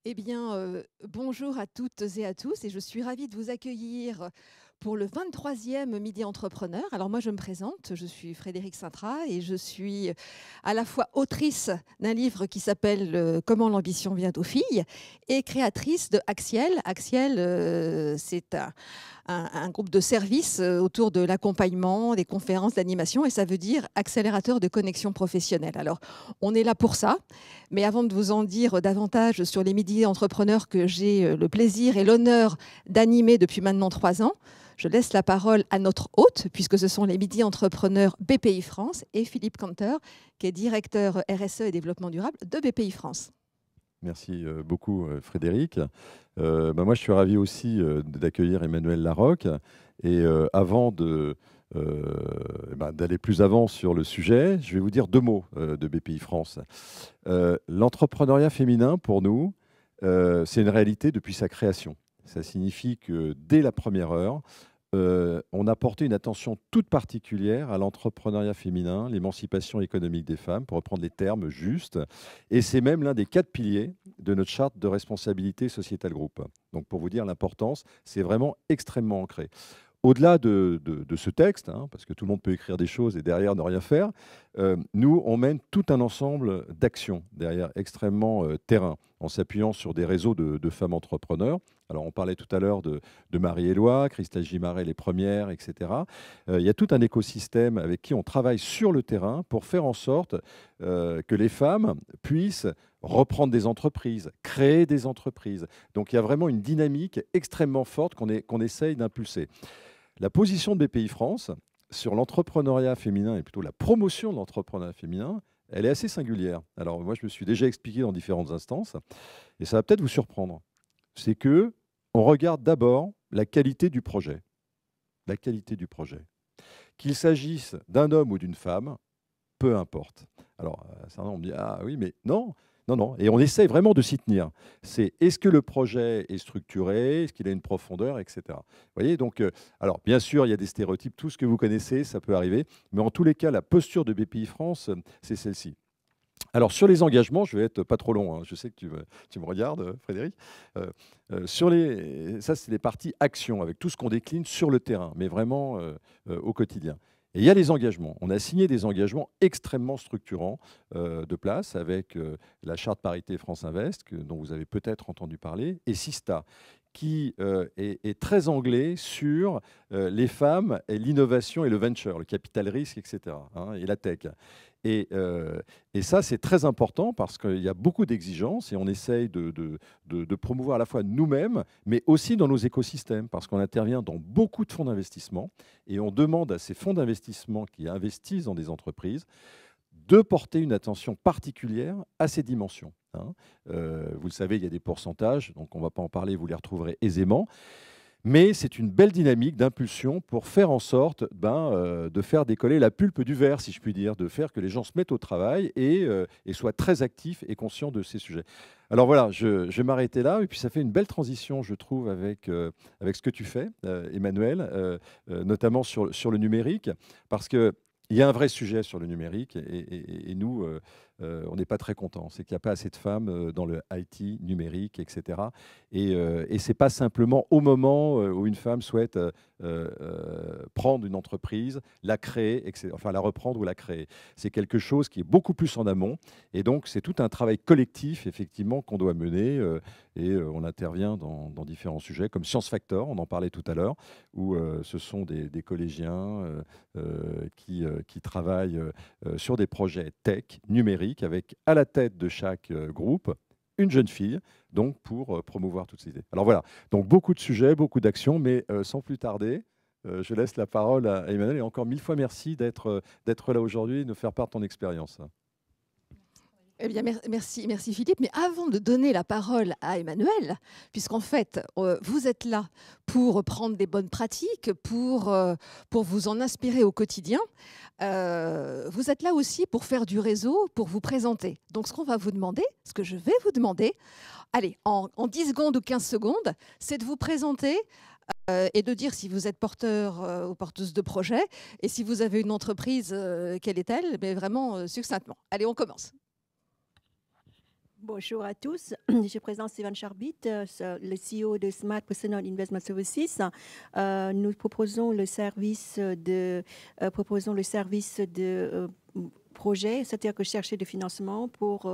Eh bien, bonjour à toutes et à tous et je suis ravie de vous accueillir pour le 23e Midi Entrepreneur. Alors moi, je me présente, je suis Frédérique Sintra et je suis à la fois autrice d'un livre qui s'appelle Comment l'ambition vient aux filles et créatrice de Axiel. Axiel, c'est un groupe de services autour de l'accompagnement, des conférences, d'animation, et ça veut dire accélérateur de connexion professionnelle. Alors, on est là pour ça, mais avant de vous en dire davantage sur les midis entrepreneurs que j'ai le plaisir et l'honneur d'animer depuis maintenant 3 ans, je laisse la parole à notre hôte, puisque ce sont les midis entrepreneurs BPI France et Philippe Canteur, qui est directeur RSE et développement durable de BPI France. Merci beaucoup Frédéric. Moi, je suis ravi aussi d'accueillir Emmanuel Larocque. Et d'aller plus avant sur le sujet, je vais vous dire deux mots de BPI France. L'entrepreneuriat féminin, pour nous, c'est une réalité depuis sa création. Ça signifie que dès la première heure, on a porté une attention toute particulière à l'entrepreneuriat féminin, l'émancipation économique des femmes, pour reprendre les termes justes. Et c'est même l'un des 4 piliers de notre charte de responsabilité sociétale groupe. Donc pour vous dire l'importance, c'est vraiment extrêmement ancré. Au-delà de ce texte, hein, parce que tout le monde peut écrire des choses et derrière ne rien faire, nous, on mène tout un ensemble d'actions derrière, extrêmement terrain, en s'appuyant sur des réseaux de femmes entrepreneurs. Alors, on parlait tout à l'heure de Marie-Éloi, Christelle Gimaret, les premières, etc. Il y a tout un écosystème avec qui on travaille sur le terrain pour faire en sorte que les femmes puissent reprendre des entreprises, créer des entreprises. Donc, il y a vraiment une dynamique extrêmement forte qu'on essaye d'impulser. La position de BPI France sur l'entrepreneuriat féminin et plutôt la promotion de l'entrepreneuriat féminin, elle est assez singulière. Alors moi, je me suis déjà expliqué dans différentes instances et ça va peut-être vous surprendre. C'est que on regarde d'abord la qualité du projet. La qualité du projet. Qu'il s'agisse d'un homme ou d'une femme, peu importe. Alors, certains vont me dire, ah oui, mais non, non, non. Et on essaie vraiment de s'y tenir. C'est est-ce que le projet est structuré, est-ce qu'il a une profondeur, etc. Vous voyez, donc, alors bien sûr, il y a des stéréotypes, tout ce que vous connaissez, ça peut arriver. Mais en tous les cas, la posture de BPI France, c'est celle-ci. Alors, sur les engagements, je vais être pas trop long, hein. Je sais que tu me regardes, Frédéric. Ça, c'est les parties actions, avec tout ce qu'on décline sur le terrain, mais vraiment au quotidien. Et il y a les engagements. On a signé des engagements extrêmement structurants de place avec la charte parité France Invest, dont vous avez peut-être entendu parler, et Sista, qui est très anglais sur les femmes et l'innovation et le venture, le capital risque, etc., hein, et la tech. Et ça, c'est très important parce qu'il y a beaucoup d'exigences et on essaye de promouvoir à la fois nous-mêmes, mais aussi dans nos écosystèmes, parce qu'on intervient dans beaucoup de fonds d'investissement et on demande à ces fonds d'investissement qui investissent dans des entreprises de porter une attention particulière à ces dimensions, hein. Vous le savez, il y a des pourcentages, donc on ne va pas en parler, vous les retrouverez aisément. Mais c'est une belle dynamique d'impulsion pour faire en sorte de faire décoller la pulpe du verre, si je puis dire, de faire que les gens se mettent au travail et soient très actifs et conscients de ces sujets. Alors voilà, je vais m'arrêter là, et puis ça fait une belle transition, je trouve, avec ce que tu fais, Emmanuel, notamment sur le numérique, parce qu'il y a un vrai sujet sur le numérique, et nous, on n'est pas très contents. C'est qu'il n'y a pas assez de femmes dans le IT, numérique, etc. Et ce n'est pas simplement au moment où une femme souhaite prendre une entreprise, la créer, etc., enfin la reprendre ou la créer. C'est quelque chose qui est beaucoup plus en amont. Et donc, c'est tout un travail collectif, effectivement, qu'on doit mener. On intervient dans différents sujets, comme Science Factor, on en parlait tout à l'heure, où ce sont des collégiens qui travaillent sur des projets tech, numériques, avec à la tête de chaque groupe une jeune fille, donc pour promouvoir toutes ces idées. Alors voilà, donc beaucoup de sujets, beaucoup d'actions, mais sans plus tarder, je laisse la parole à Emmanuel. Et encore 1000 fois merci d'être là aujourd'hui et de nous faire part de ton expérience. Eh bien, merci Philippe. Mais avant de donner la parole à Emmanuel, puisqu'en fait, vous êtes là pour prendre des bonnes pratiques, pour vous en inspirer au quotidien, vous êtes là aussi pour faire du réseau, pour vous présenter. Donc, ce qu'on va vous demander, ce que je vais vous demander, allez, en 10 secondes ou 15 secondes, c'est de vous présenter et de dire si vous êtes porteur ou porteuse de projet et si vous avez une entreprise, quelle est-elle, mais vraiment succinctement. Allez, on commence. Bonjour à tous, je présente Stéphane Charbit, le CEO de Smart Personal Investment Services. Nous proposons le service de, projet, c'est-à-dire que chercher des financements pour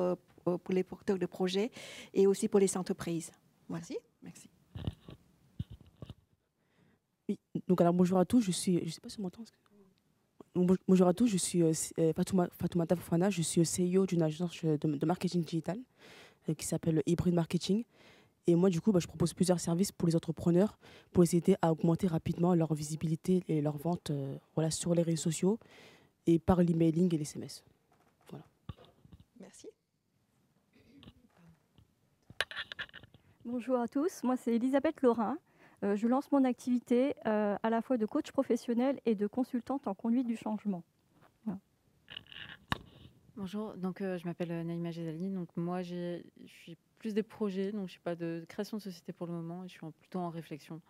les porteurs de projets et aussi pour les entreprises. Voilà. Merci. Oui, donc alors bonjour à tous, je sais pas si on m'entend. Bonjour à tous, je suis Fatoumata Fofana, je suis CEO d'une agence de marketing digital qui s'appelle Hybrid Marketing. Et moi, du coup, je propose plusieurs services pour les entrepreneurs pour les aider à augmenter rapidement leur visibilité et leur vente voilà, sur les réseaux sociaux et par l'emailing et les SMS. Voilà. Merci. Bonjour à tous, moi c'est Elisabeth Laurin. Je lance mon activité à la fois de coach professionnel et de consultante en conduite du changement. Voilà. Bonjour, donc je m'appelle Naïma Ghezali. Donc moi je suis plus des projets, donc je suis pas de création de société pour le moment, et je suis plutôt en réflexion.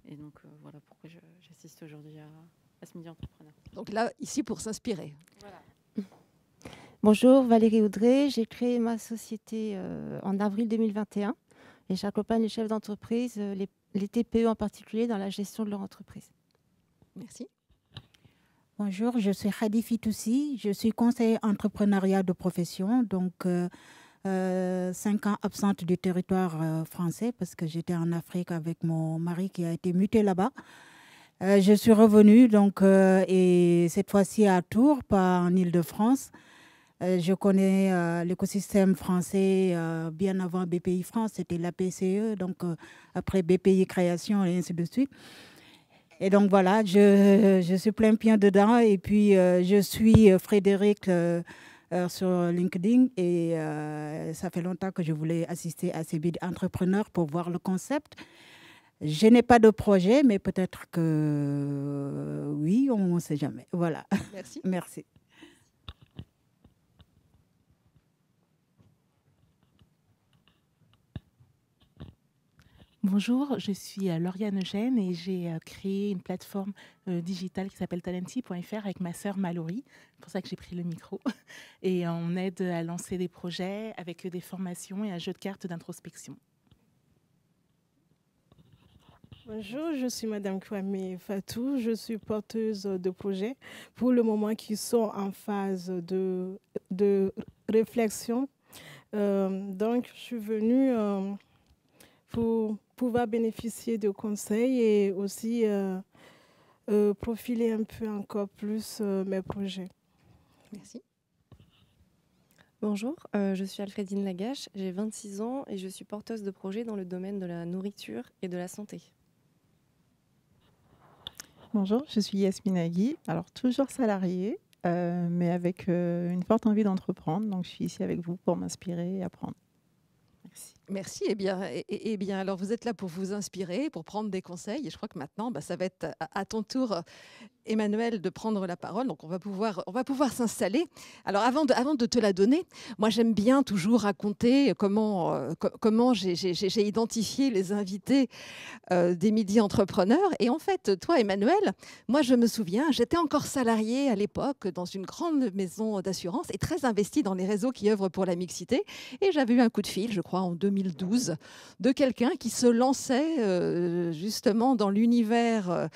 Et donc voilà pourquoi j'assiste aujourd'hui à ce midi entrepreneur. Donc là, ici pour s'inspirer. Voilà. Bonjour, Valérie Audrey. J'ai créé ma société en avril 2021 et j'accompagne les chefs d'entreprise, les TPE en particulier, dans la gestion de leur entreprise. Merci. Bonjour, je suis Khadi Fitoussi, je suis conseillère entrepreneuriat de profession, donc 5 ans absente du territoire français parce que j'étais en Afrique avec mon mari qui a été muté là-bas. Je suis revenue donc, et cette fois-ci à Tours, pas en Île-de-France. Je connais l'écosystème français bien avant BPI France, c'était la PCE, donc après BPI Création et ainsi de suite. Et donc voilà, je suis plein pied dedans et puis je suis Frédéric sur LinkedIn et ça fait longtemps que je voulais assister à ces bid entrepreneurs pour voir le concept. Je n'ai pas de projet, mais peut-être que oui, on ne sait jamais. Voilà. Merci. Merci. Bonjour, je suis Lauriane Eugène et j'ai créé une plateforme digitale qui s'appelle Talenti.fr avec ma sœur Mallory. C'est pour ça que j'ai pris le micro. Et on aide à lancer des projets avec des formations et un jeu de cartes d'introspection. Bonjour, je suis Madame Kwame Fatou. Je suis porteuse de projets pour le moment qui sont en phase de réflexion. Donc, je suis venue pour pouvoir bénéficier de conseils et aussi profiler un peu encore plus mes projets. Merci. Bonjour, je suis Alfredine Lagache, j'ai 26 ans et je suis porteuse de projets dans le domaine de la nourriture et de la santé. Bonjour, je suis Yasmine Agui, alors toujours salariée, mais avec une forte envie d'entreprendre. Donc je suis ici avec vous pour m'inspirer et apprendre. Merci. Merci. Eh bien, alors vous êtes là pour vous inspirer, pour prendre des conseils. Et je crois que maintenant, ça va être à ton tour, Emmanuel, de prendre la parole. Donc on va pouvoir s'installer. Alors avant de te la donner, moi j'aime bien toujours raconter comment j'ai identifié les invités des Midi Entrepreneurs. Et en fait, toi, Emmanuel, moi je me souviens, j'étais encore salariée à l'époque dans une grande maison d'assurance et très investie dans les réseaux qui œuvrent pour la mixité. Et j'avais eu un coup de fil, je crois, en 2012, de quelqu'un qui se lançait justement dans l'univers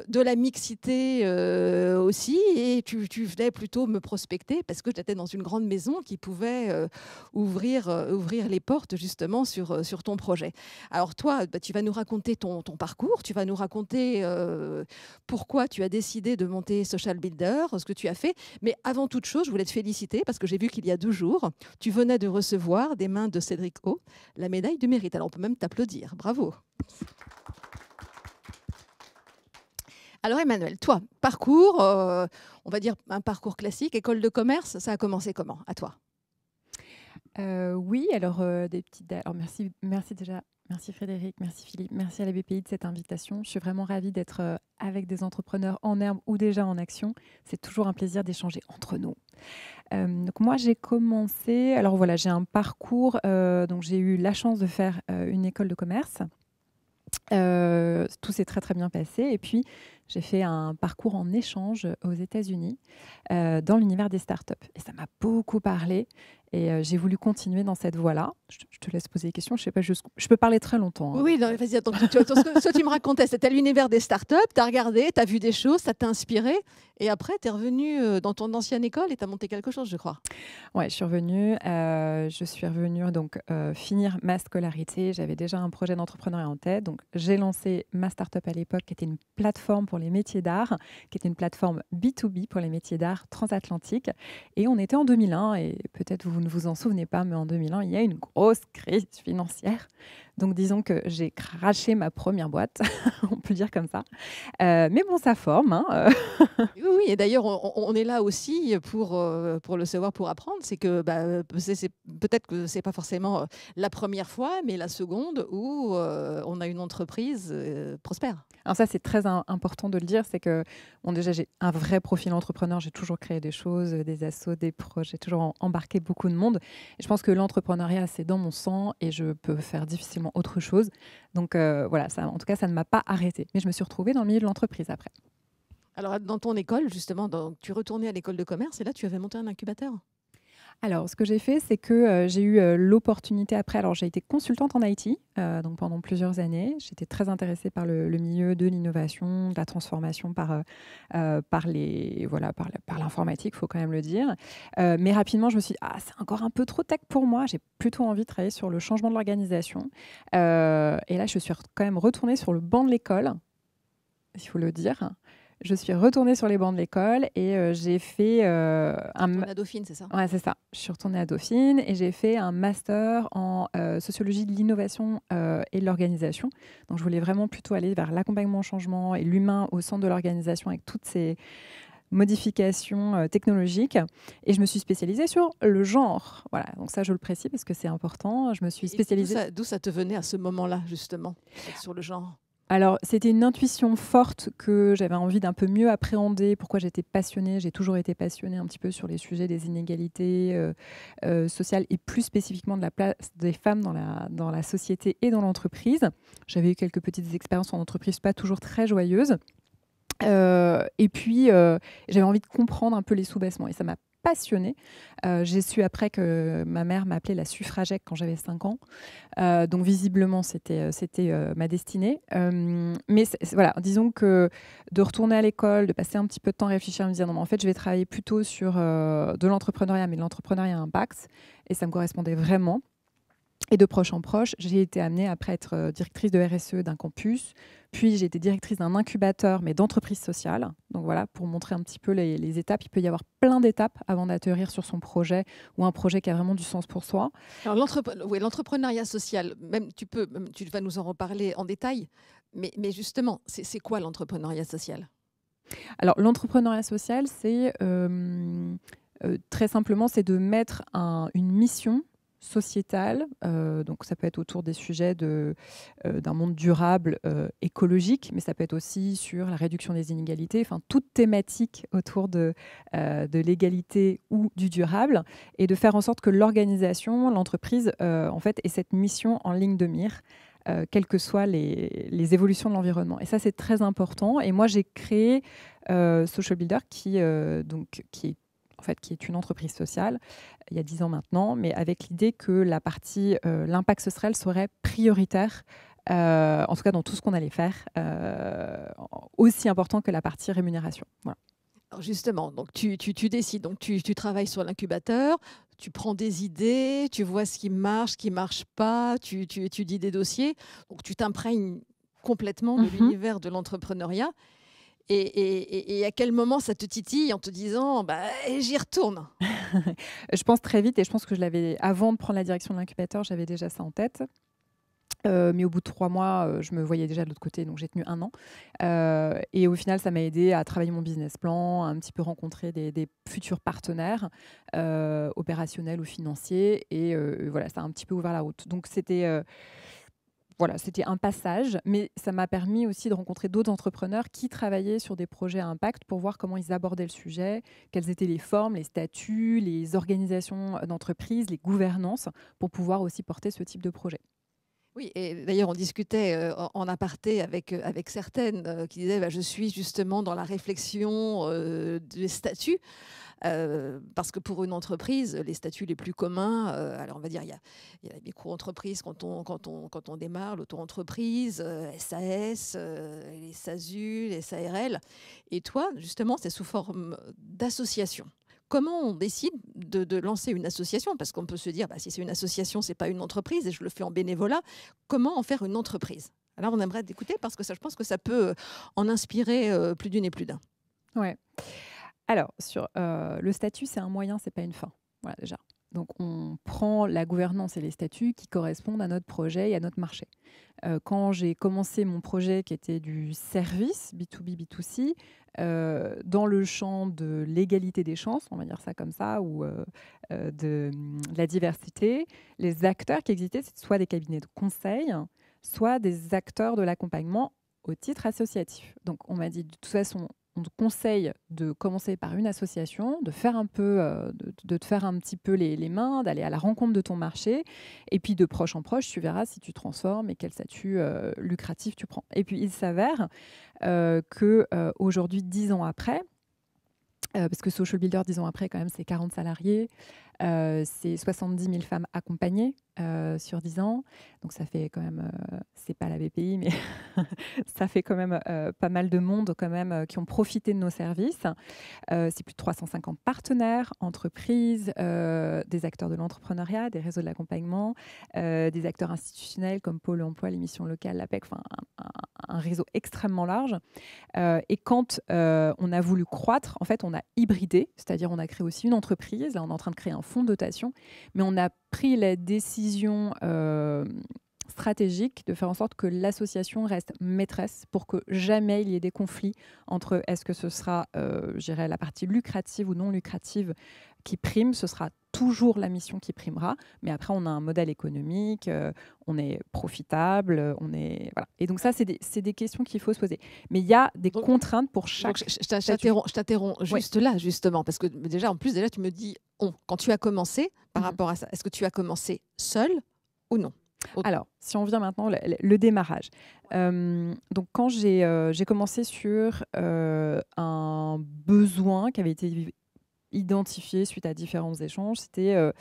de la mixité aussi, et tu venais plutôt me prospecter parce que j'étais dans une grande maison qui pouvait ouvrir les portes justement sur ton projet. Alors toi, tu vas nous raconter ton parcours, tu vas nous raconter pourquoi tu as décidé de monter Social Builder, ce que tu as fait, mais avant toute chose, je voulais te féliciter parce que j'ai vu qu'il y a 2 jours, tu venais de recevoir des mains de Cédric O la médaille du mérite. Alors on peut même t'applaudir, bravo. Alors Emmanuel, toi, parcours, on va dire un parcours classique, école de commerce, ça a commencé comment, à toi? Oui, alors des petites. Alors merci déjà, merci Frédéric, merci Philippe, merci à la BPI de cette invitation. Je suis vraiment ravie d'être avec des entrepreneurs en herbe ou déjà en action. C'est toujours un plaisir d'échanger entre nous. Donc moi j'ai commencé. Alors voilà, j'ai un parcours. Donc j'ai eu la chance de faire une école de commerce. Tout s'est très très bien passé et puis J'ai fait un parcours en échange aux États-Unis dans l'univers des startups. Et ça m'a beaucoup parlé. Et j'ai voulu continuer dans cette voie-là. Je te laisse poser des questions. Je sais pas, je peux parler très longtemps. Hein. Oui, non, vas-y, attends. Ce que tu me racontais, c'était l'univers des startups. Tu as regardé, tu as vu des choses, ça t'a inspiré. Et après, tu es revenu dans ton ancienne école et tu as monté quelque chose, je crois. Oui, je suis revenue. Donc, finir ma scolarité. J'avais déjà un projet d'entrepreneuriat en tête. Donc, j'ai lancé ma startup à l'époque, qui était une plateforme pour les métiers d'art, qui était une plateforme B2B pour les métiers d'art transatlantique. Et on était en 2001. Et peut-être vous ne vous en souvenez pas, mais en 2001, il y a une grosse crise financière. Donc, disons que j'ai craché ma première boîte, on peut dire comme ça. Mais bon, ça forme. Hein. Oui, et d'ailleurs, on est là aussi pour le savoir, pour apprendre. C'est que peut-être que ce n'est pas forcément la première fois, mais la seconde où on a une entreprise prospère. Alors ça, c'est très important de le dire. C'est que, bon, déjà, j'ai un vrai profil entrepreneur. J'ai toujours créé des choses, des assos, des projets. J'ai toujours embarqué beaucoup de monde. Et je pense que l'entrepreneuriat, c'est dans mon sang et je peux faire difficilement autre chose. Donc voilà, ça, en tout cas, ça ne m'a pas arrêtée. Mais je me suis retrouvée dans le milieu de l'entreprise après. Alors, dans ton école, justement, tu retournais à l'école de commerce et là, tu avais monté un incubateur. Alors, ce que j'ai fait, c'est que j'ai eu l'opportunité après. Alors, j'ai été consultante en IT donc pendant plusieurs années. J'étais très intéressée par le milieu de l'innovation, de la transformation par l'informatique, il faut quand même le dire. Mais rapidement, je me suis dit, c'est encore un peu trop tech pour moi. J'ai plutôt envie de travailler sur le changement de l'organisation. Et là, je suis quand même retournée sur le banc de l'école, il faut le dire. Je suis retournée sur les bancs de l'école et j'ai fait à Dauphine, c'est ça? Ouais, c'est ça. Je suis retournée à Dauphine et j'ai fait un master en sociologie de l'innovation et de l'organisation. Donc, je voulais vraiment plutôt aller vers l'accompagnement au changement et l'humain au centre de l'organisation avec toutes ces modifications technologiques. Et je me suis spécialisée sur le genre. Voilà, donc ça, je le précise parce que c'est important. Je me suis spécialisée... D'où ça te venait à ce moment-là, justement, sur le genre? Alors, c'était une intuition forte que j'avais envie d'un peu mieux appréhender. Pourquoi j'étais passionnée. J'ai toujours été passionnée un petit peu sur les sujets des inégalités sociales et plus spécifiquement de la place des femmes dans la société et dans l'entreprise. J'avais eu quelques petites expériences en entreprise, pas toujours très joyeuses. Et puis, j'avais envie de comprendre un peu les sous-bassements. Et ça m'a passionnée. J'ai su après que ma mère m'appelait la suffragette quand j'avais 5 ans. Donc visiblement, c'était ma destinée. Mais voilà, disons que de retourner à l'école, de passer un petit peu de temps à réfléchir, à me dire non, mais en fait, je vais travailler plutôt sur de l'entrepreneuriat, mais de l'entrepreneuriat à impact. Et ça me correspondait vraiment. Et de proche en proche, j'ai été amenée après à être directrice de RSE d'un campus. Puis j'ai été directrice d'un incubateur, mais d'entreprise sociale. Donc voilà, pour montrer un petit peu les étapes. Il peut y avoir plein d'étapes avant d'atterrir sur son projet ou un projet qui a vraiment du sens pour soi. Alors l'entrepreneuriat social, tu vas nous en reparler en détail. Mais justement, c'est quoi l'entrepreneuriat social? Alors l'entrepreneuriat social, c'est très simplement, c'est de mettre une mission sociétale, donc ça peut être autour des sujets d'un monde durable, écologique, mais ça peut être aussi sur la réduction des inégalités, enfin toute thématique autour de l'égalité ou du durable, et de faire en sorte que l'organisation, l'entreprise, en fait, ait cette mission en ligne de mire, quelles que soient les évolutions de l'environnement. Et ça, c'est très important. Et moi, j'ai créé Social Builder, qui est une entreprise sociale, il y a 10 ans maintenant, mais avec l'idée que la partie l'impact social serait prioritaire, en tout cas dans tout ce qu'on allait faire, aussi important que la partie rémunération. Voilà. Alors justement, donc tu décides, donc tu travailles sur l'incubateur, tu prends des idées, tu vois ce qui marche pas, tu étudies des dossiers, donc tu t'imprègnes complètement de l'univers de l'entrepreneuriat. Et à quel moment ça te titille en te disant j'y retourne? Je pense très vite, et je pense que je l'avais, avant de prendre la direction de l'incubateur, j'avais déjà ça en tête. Mais au bout de 3 mois, je me voyais déjà de l'autre côté, donc j'ai tenu 1 an. Et au final, ça m'a aidé à travailler mon business plan, à un petit peu rencontrer des futurs partenaires opérationnels ou financiers. Et voilà, ça a un petit peu ouvert la route. Donc c'était... Voilà, c'était un passage, mais ça m'a permis aussi de rencontrer d'autres entrepreneurs qui travaillaient sur des projets à impact pour voir comment ils abordaient le sujet, quelles étaient les formes, les statuts, les organisations d'entreprise, les gouvernances, pour pouvoir aussi porter ce type de projet. Oui, et d'ailleurs, on discutait en aparté avec certaines qui disaient bah, je suis justement dans la réflexion des statuts. Parce que pour une entreprise, les statuts les plus communs, alors on va dire, il y a la micro-entreprise quand on démarre, l'auto-entreprise, SAS, les SASU, les SARL. Et toi, justement, c'est sous forme d'association. Comment on décide de lancer une association? Parce qu'on peut se dire, bah, si c'est une association, ce n'est pas une entreprise et je le fais en bénévolat. Comment en faire une entreprise? Alors, on aimerait t'écouter parce que ça, je pense que ça peut en inspirer plus d'une et plus d'un. Ouais. Alors, sur le statut, c'est un moyen, c'est pas une fin. Voilà, déjà. Donc, on prend la gouvernance et les statuts qui correspondent à notre projet et à notre marché. Quand j'ai commencé mon projet qui était du service B2B, B2C, dans le champ de l'égalité des chances, on va dire ça comme ça, ou de la diversité, les acteurs qui existaient, c'était soit des cabinets de conseil, soit des acteurs de l'accompagnement au titre associatif. Donc, on m'a dit de toute façon, on te conseille de commencer par une association, de faire un peu, de te faire un petit peu les mains, d'aller à la rencontre de ton marché, et puis de proche en proche, tu verras si tu transformes et quel statut lucratif tu prends. Et puis il s'avère que aujourd'hui, 10 ans après, parce que Social Builder, 10 ans après, quand même, c'est 40 salariés, c'est 70 000 femmes accompagnées sur 10 ans. Donc ça fait quand même, c'est pas la BPI, mais ça fait quand même pas mal de monde quand même, qui ont profité de nos services. C'est plus de 350 partenaires, entreprises, des acteurs de l'entrepreneuriat, des réseaux de l'accompagnement, des acteurs institutionnels comme Pôle emploi, les missions locales, l'APEC, enfin un réseau extrêmement large. Et quand on a voulu croître, en fait, on a hybridé, c'est-à-dire on a créé aussi une entreprise. Là, on est en train de créer un fonds de dotation, mais on a pris la décision stratégique de faire en sorte que l'association reste maîtresse pour que jamais il y ait des conflits entre est-ce que ce sera, je dirais, la partie lucrative ou non lucrative qui prime, ce sera toujours la mission qui primera, mais après on a un modèle économique, on est profitable, on est voilà. Et donc ça c'est des questions qu'il faut se poser. Mais il y a des contraintes pour chaque. Je t'interromps juste là justement parce que déjà en plus déjà tu me dis quand tu as commencé par rapport à ça, est-ce que tu as commencé seul ou non? Alors, si on vient maintenant le démarrage. Donc, quand j'ai commencé sur un besoin qui avait été identifié suite à différents échanges, c'était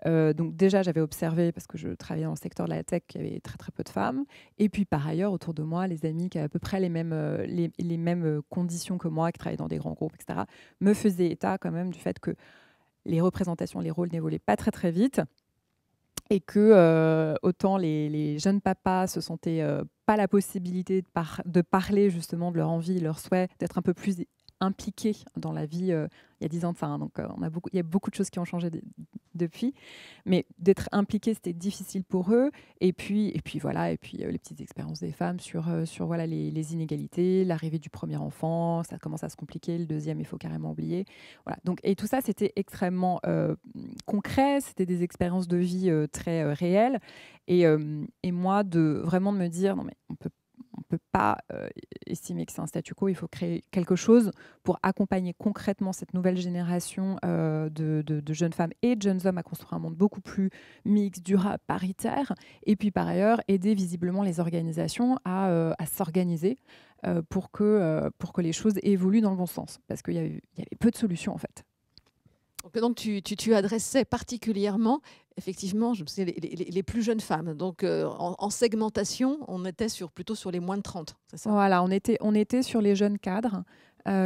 donc déjà j'avais observé parce que je travaillais dans le secteur de la tech qu'il y avait très très peu de femmes, et puis par ailleurs autour de moi les amis qui avaient à peu près les mêmes conditions que moi, qui travaillaient dans des grands groupes, etc., me faisaient état quand même du fait que les représentations, les rôles n'évoluaient pas très très vite. Et que autant les jeunes papas se sentaient pas la possibilité de parler justement de leur envie, leur souhait, d'être un peu plus impliqués dans la vie il y a 10 ans de ça. Hein, donc il y a beaucoup de choses qui ont changé depuis. Mais d'être impliqués, c'était difficile pour eux. Et puis voilà, et puis les petites expériences des femmes sur voilà, les inégalités, l'arrivée du premier enfant, ça commence à se compliquer, le deuxième, il faut carrément oublier. Voilà. Donc, et tout ça, c'était extrêmement concret, c'était des expériences de vie très réelles. Et moi, vraiment de me dire, non mais on peut pas estimer que c'est un statu quo, il faut créer quelque chose pour accompagner concrètement cette nouvelle génération de jeunes femmes et de jeunes hommes à construire un monde beaucoup plus mixte, durable, paritaire, et puis par ailleurs aider visiblement les organisations à s'organiser pour que les choses évoluent dans le bon sens, parce qu'il y avait peu de solutions en fait. Donc tu adressais particulièrement, effectivement, je me souviens, les plus jeunes femmes. Donc en segmentation, on était plutôt sur les moins de 30, c'est ça? Voilà, on était sur les jeunes cadres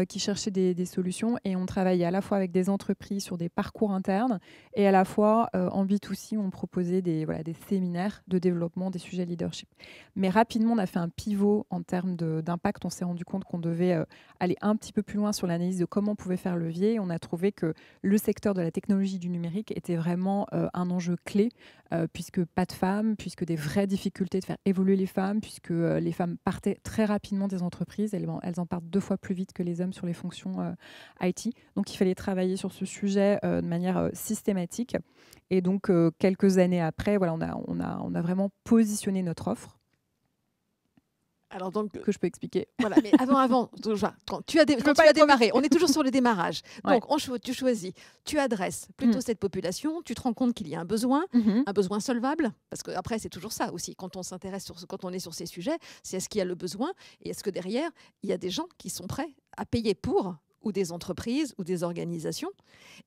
qui cherchaient des solutions, et on travaillait à la fois avec des entreprises sur des parcours internes et à la fois en B2C, on proposait des séminaires de développement des sujets leadership. Mais rapidement, on a fait un pivot en termes d'impact. On s'est rendu compte qu'on devait aller un petit peu plus loin sur l'analyse de comment on pouvait faire levier. On a trouvé que le secteur de la technologie du numérique était vraiment un enjeu clé, puisque pas de femmes, puisque des vraies difficultés de faire évoluer les femmes, puisque les femmes partaient très rapidement des entreprises, elles en partent 2 fois plus vite que les hommes sur les fonctions IT. Donc il fallait travailler sur ce sujet de manière systématique. Et donc quelques années après, voilà, on a vraiment positionné notre offre. Alors donc, que je peux expliquer. Voilà, mais avant, quand tu as démarré, on est toujours sur le démarrage. Donc, tu choisis, tu adresses plutôt cette population, tu te rends compte qu'il y a un besoin solvable, parce qu'après, c'est toujours ça aussi. Quand on s'intéresse, quand on est sur ces sujets, c'est est-ce qu'il y a le besoin et est-ce que derrière, il y a des gens qui sont prêts à payer pour, ou des entreprises ou des organisations.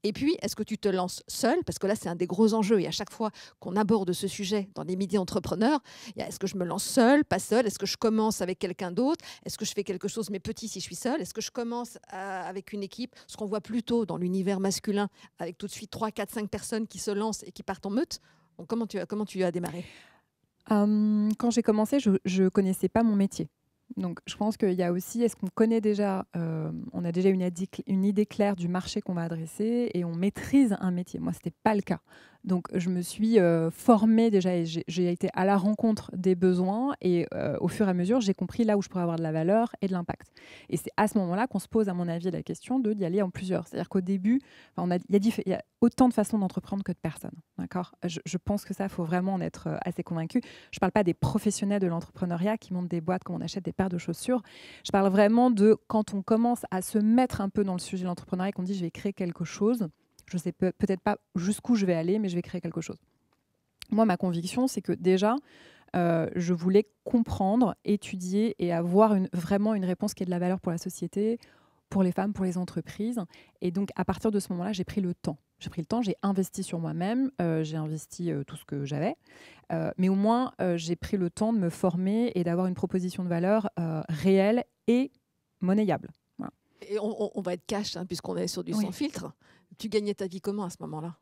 Et puis, est-ce que tu te lances seul? Parce que là, c'est un des gros enjeux. Et à chaque fois qu'on aborde ce sujet dans les midis entrepreneurs, est-ce que je me lance seul, pas seul? Est-ce que je commence avec quelqu'un d'autre? Est-ce que je fais quelque chose, mais petit, si je suis seul? Est-ce que je commence avec une équipe? Ce qu'on voit plutôt dans l'univers masculin, avec tout de suite 3, 4, 5 personnes qui se lancent et qui partent en meute. Donc, comment tu as démarré? Quand j'ai commencé, je ne connaissais pas mon métier. Donc, je pense qu'il y a aussi, est-ce qu'on connaît déjà, on a déjà une idée claire du marché qu'on va adresser et on maîtrise un métier. Moi, ce n'était pas le cas. Donc, je me suis formée déjà et j'ai été à la rencontre des besoins et au fur et à mesure, j'ai compris là où je pourrais avoir de la valeur et de l'impact. Et c'est à ce moment-là qu'on se pose, à mon avis, la question d'y aller en plusieurs. C'est-à-dire qu'au début, il y a autant de façons d'entreprendre que de personnes. D'accord ? Je pense que ça, il faut vraiment en être assez convaincu. Je ne parle pas des professionnels de l'entrepreneuriat qui montent des boîtes comme on achète des paires de chaussures. Je parle vraiment de quand on commence à se mettre un peu dans le sujet de l'entrepreneuriat et qu'on dit je vais créer quelque chose. Je ne sais peut-être pas jusqu'où je vais aller, mais je vais créer quelque chose. Moi, ma conviction, c'est que déjà, je voulais comprendre, étudier et avoir vraiment une réponse qui ait de la valeur pour la société, pour les femmes, pour les entreprises. Et donc, à partir de ce moment-là, j'ai pris le temps. J'ai investi sur moi-même, j'ai investi tout ce que j'avais. Mais au moins, j'ai pris le temps de me former et d'avoir une proposition de valeur réelle et monnayable. Voilà. Et on va être cash, puisqu'on est sur du sans filtre. Tu gagnais ta vie comment à ce moment-là?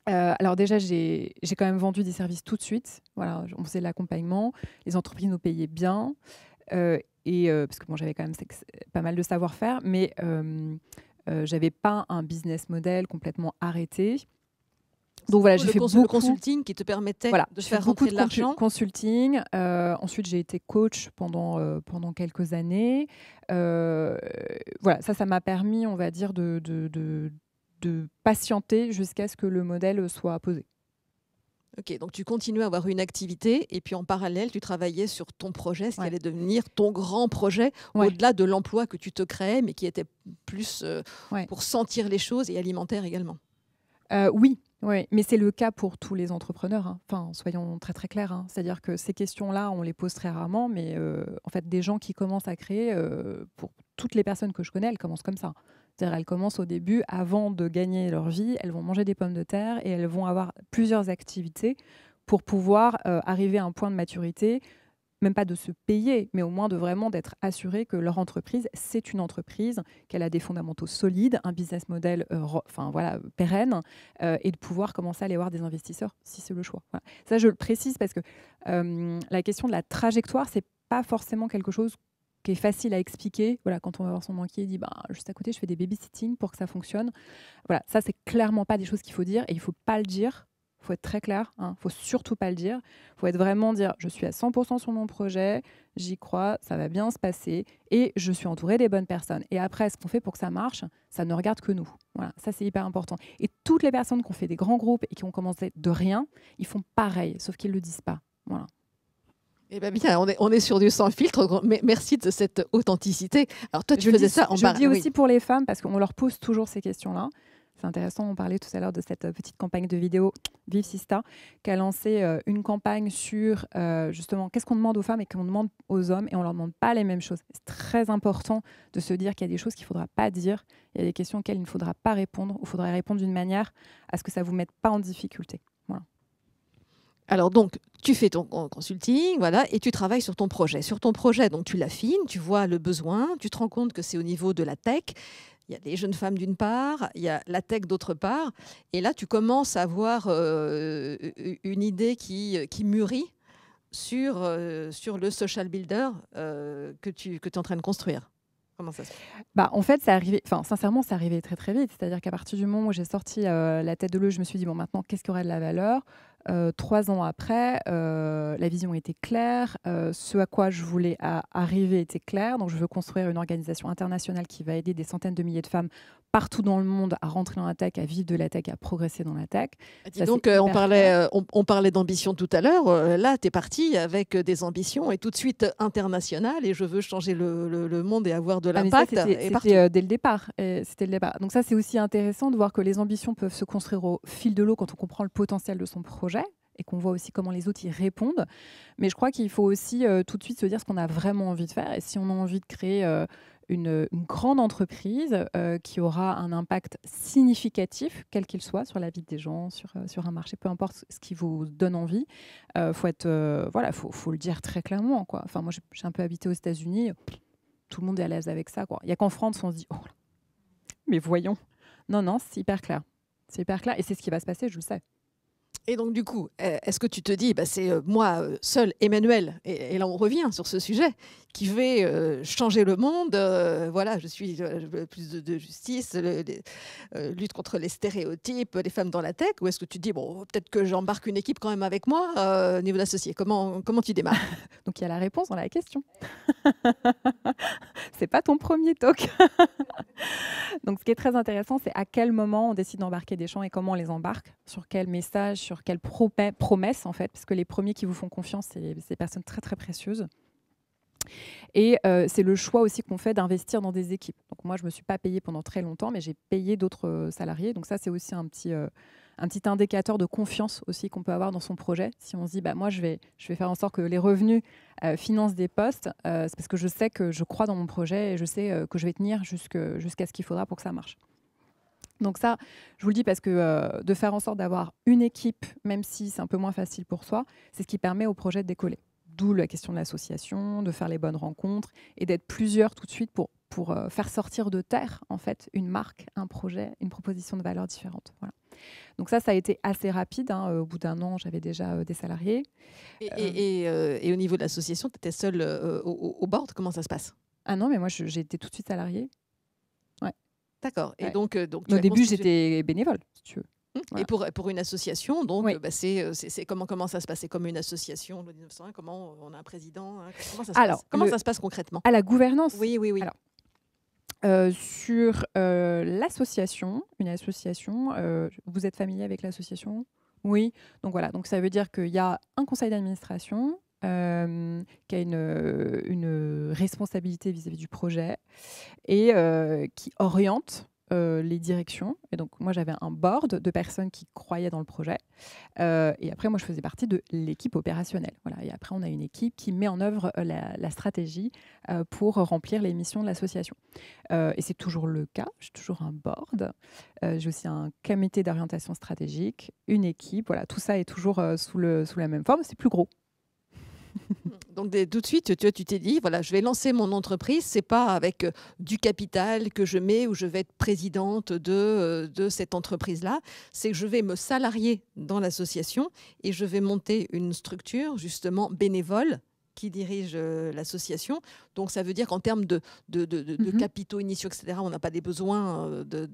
Alors déjà, j'ai quand même vendu des services tout de suite. Voilà, on faisait de l'accompagnement. Les entreprises nous payaient bien. Parce que j'avais quand même pas mal de savoir-faire, mais j'avais pas un business model complètement arrêté. Donc voilà, j'ai fait beaucoup de consulting qui te permettait de faire rentrer de l'argent. Consulting. Ensuite, j'ai été coach pendant quelques années. Voilà, ça m'a permis, on va dire, de patienter jusqu'à ce que le modèle soit posé. Ok, donc tu continuais à avoir une activité et puis en parallèle, tu travaillais sur ton projet, ce qui allait devenir ton grand projet, au-delà de l'emploi que tu te créais, mais qui était plus pour sentir les choses et alimentaire également. Oui, mais c'est le cas pour tous les entrepreneurs. Hein. Enfin, soyons très très clairs. Hein. C'est-à-dire que ces questions-là, on les pose très rarement, mais en fait, des gens qui commencent à créer, pour toutes les personnes que je connais, elles commencent comme ça. C'est-à-dire elles commencent au début, avant de gagner leur vie, elles vont manger des pommes de terre et elles vont avoir plusieurs activités pour pouvoir arriver à un point de maturité, même pas de se payer, mais au moins de vraiment d'être assuré que leur entreprise, c'est une entreprise, qu'elle a des fondamentaux solides, un business model pérenne, et de pouvoir commencer à aller voir des investisseurs si c'est le choix. Voilà. Ça, je le précise parce que la question de la trajectoire, c'est pas forcément quelque chose qui est facile à expliquer. Voilà, quand on va voir son banquier, il dit juste à côté, je fais des babysitting pour que ça fonctionne. Voilà, ça, c'est clairement pas des choses qu'il faut dire et il faut pas le dire. Il faut être très clair, il ne faut surtout pas le dire. Il faut être vraiment dire, je suis à 100% sur mon projet, j'y crois, ça va bien se passer et je suis entourée des bonnes personnes. Et après, ce qu'on fait pour que ça marche, ça ne regarde que nous. Voilà, ça, c'est hyper important. Et toutes les personnes qui ont fait des grands groupes et qui ont commencé de rien, ils font pareil, sauf qu'ils ne le disent pas. Voilà. Eh bien, on est sur du sans filtre. Merci de cette authenticité. Alors toi, tu faisais ça en parallèle. Je dis aussi pour les femmes, parce qu'on leur pose toujours ces questions-là. C'est intéressant, on parlait tout à l'heure de cette petite campagne de vidéo Vive Sista, qui a lancé une campagne sur justement qu'est-ce qu'on demande aux femmes et qu'on demande aux hommes, et on ne leur demande pas les mêmes choses. C'est très important de se dire qu'il y a des choses qu'il ne faudra pas dire, il y a des questions auxquelles il ne faudra pas répondre, ou il faudra répondre d'une manière à ce que ça ne vous mette pas en difficulté. Voilà. Alors donc, tu fais ton consulting, voilà, et tu travailles sur ton projet. Sur ton projet, donc tu l'affines, tu vois le besoin, tu te rends compte que c'est au niveau de la tech. Il y a des jeunes femmes d'une part, il y a la tech d'autre part, et là tu commences à avoir une idée qui mûrit sur le social builder que tu es en train de construire. Comment ça se fait ? En fait, sincèrement, c'est arrivé très très vite. C'est-à-dire qu'à partir du moment où j'ai sorti la tête de l'eau, je me suis dit, bon, maintenant, qu'est-ce qui aurait de la valeur ? 3 ans après, la vision était claire, ce à quoi je voulais arriver était clair. Donc, je veux construire une organisation internationale qui va aider des centaines de milliers de femmes partout dans le monde à rentrer dans la tech, à vivre de la tech, à progresser dans la tech. Dis donc, on parlait d'ambition tout à l'heure. Là, tu es parti avec des ambitions et tout de suite internationales et je veux changer le monde et avoir de l'impact. C'était dès le départ. Donc ça, c'est aussi intéressant de voir que les ambitions peuvent se construire au fil de l'eau quand on comprend le potentiel de son projet et qu'on voit aussi comment les autres y répondent. Mais je crois qu'il faut aussi tout de suite se dire ce qu'on a vraiment envie de faire. Et si on a envie de créer une grande entreprise qui aura un impact significatif, quel qu'il soit, sur la vie des gens, sur un marché, peu importe ce qui vous donne envie, faut le dire très clairement, quoi. Enfin, moi, j'ai un peu habité aux États-Unis, tout le monde est à l'aise avec ça, quoi. Il n'y a qu'en France, on se dit, oh, mais voyons. Non, c'est hyper clair. C'est hyper clair et c'est ce qui va se passer, je le sais. Et donc, du coup, est-ce que tu te dis, c'est moi seul, Emmanuel, et là on revient sur ce sujet, qui vais changer le monde, voilà, je suis plus de justice, lutte contre les stéréotypes, les femmes dans la tech, ou est-ce que tu te dis, bon, peut-être que j'embarque une équipe quand même avec moi au niveau d'associé. Comment tu démarres? Donc, il y a la réponse dans la question. C'est pas ton premier talk. Donc, ce qui est très intéressant, c'est à quel moment on décide d'embarquer des gens et comment on les embarque, sur quel message, sur quelle promesse, en fait, parce que les premiers qui vous font confiance, c'est des personnes très, très précieuses. Et c'est le choix aussi qu'on fait d'investir dans des équipes. Donc, moi, je ne me suis pas payée pendant très longtemps, mais j'ai payé d'autres salariés. Donc, ça, c'est aussi un petit indicateur de confiance aussi qu'on peut avoir dans son projet. Si on se dit, moi, je vais faire en sorte que les revenus financent des postes, c'est parce que je sais que je crois dans mon projet et je sais que je vais tenir jusqu'à ce qu'il faudra pour que ça marche. Donc ça, je vous le dis parce que de faire en sorte d'avoir une équipe, même si c'est un peu moins facile pour soi, c'est ce qui permet au projet de décoller. D'où la question de l'association, de faire les bonnes rencontres et d'être plusieurs tout de suite pour faire sortir de terre en fait une marque, un projet, une proposition de valeur différente. Voilà. Donc ça a été assez rapide. Au bout d'1 an, j'avais déjà des salariés. Et au niveau de l'association, tu étais seule au board. Comment ça se passe? Ah non, mais moi, j'ai été tout de suite salariée. Ouais. D'accord. Et donc au début, j'étais bénévole, si tu veux. Voilà. Et pour une association, donc, oui. C'est comment ça se passe? C'est comme une association de 1901, comment on a un président? Comment ça se passe concrètement? À la gouvernance? Oui. Alors, sur l'association, une association, vous êtes familier avec l'association? Oui. Donc voilà, donc ça veut dire qu'il y a un conseil d'administration qui a une responsabilité vis-à-vis du projet et qui oriente les directions. Et donc, moi, j'avais un board de personnes qui croyaient dans le projet. Et après, moi, je faisais partie de l'équipe opérationnelle. Voilà. Et après, on a une équipe qui met en œuvre la stratégie pour remplir les missions de l'association. Et c'est toujours le cas. J'ai toujours un board. J'ai aussi un comité d'orientation stratégique, une équipe. Voilà, tout ça est toujours sous la même forme. C'est plus gros. Donc tout de suite, tu t'es dit, voilà, je vais lancer mon entreprise. C'est pas avec du capital que je mets ou je vais être présidente de cette entreprise-là. C'est que je vais me salarier dans l'association et je vais monter une structure justement bénévole qui dirige l'association. Donc ça veut dire qu'en termes de capitaux initiaux, etc., on n'a pas des besoins de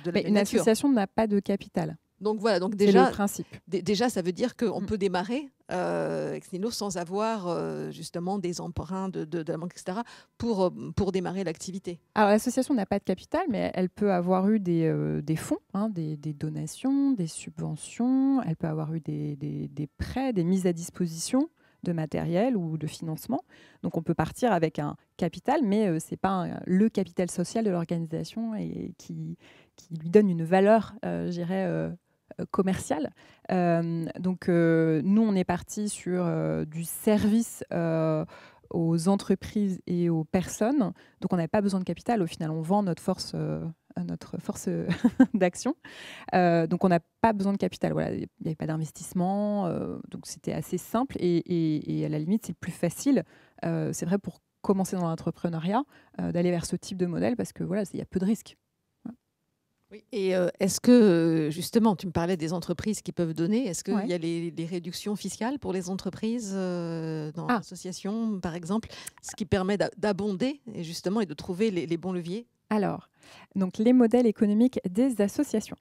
la Mais une nature. association n'a pas de capital. Donc voilà, donc déjà, le principe. Déjà, ça veut dire qu'on peut démarrer ex nihilo sans avoir justement des emprunts de la banque, etc., pour démarrer l'activité. Alors l'association n'a pas de capital, mais elle peut avoir eu des fonds, des donations, des subventions, elle peut avoir eu des prêts, des mises à disposition de matériel ou de financement. Donc on peut partir avec un capital, mais ce n'est pas le capital social de l'organisation et qui lui donne une valeur, je dirais, commerciale. Donc nous, on est parti sur du service aux entreprises et aux personnes. Donc on n'avait pas besoin de capital. Au final, on vend notre force d'action. Donc on n'a pas besoin de capital. Voilà, il n'y avait pas d'investissement. Donc c'était assez simple et à la limite, c'est plus facile. C'est vrai pour commencer dans l'entrepreneuriat, d'aller vers ce type de modèle parce que voilà, il y a peu de risques. Oui. Et est-ce que, justement, tu me parlais des entreprises qui peuvent donner, est-ce qu'il y a les réductions fiscales pour les entreprises dans l'association, par exemple, ce qui permet d'abonder et justement et de trouver les bons leviers? Alors, donc les modèles économiques des associations.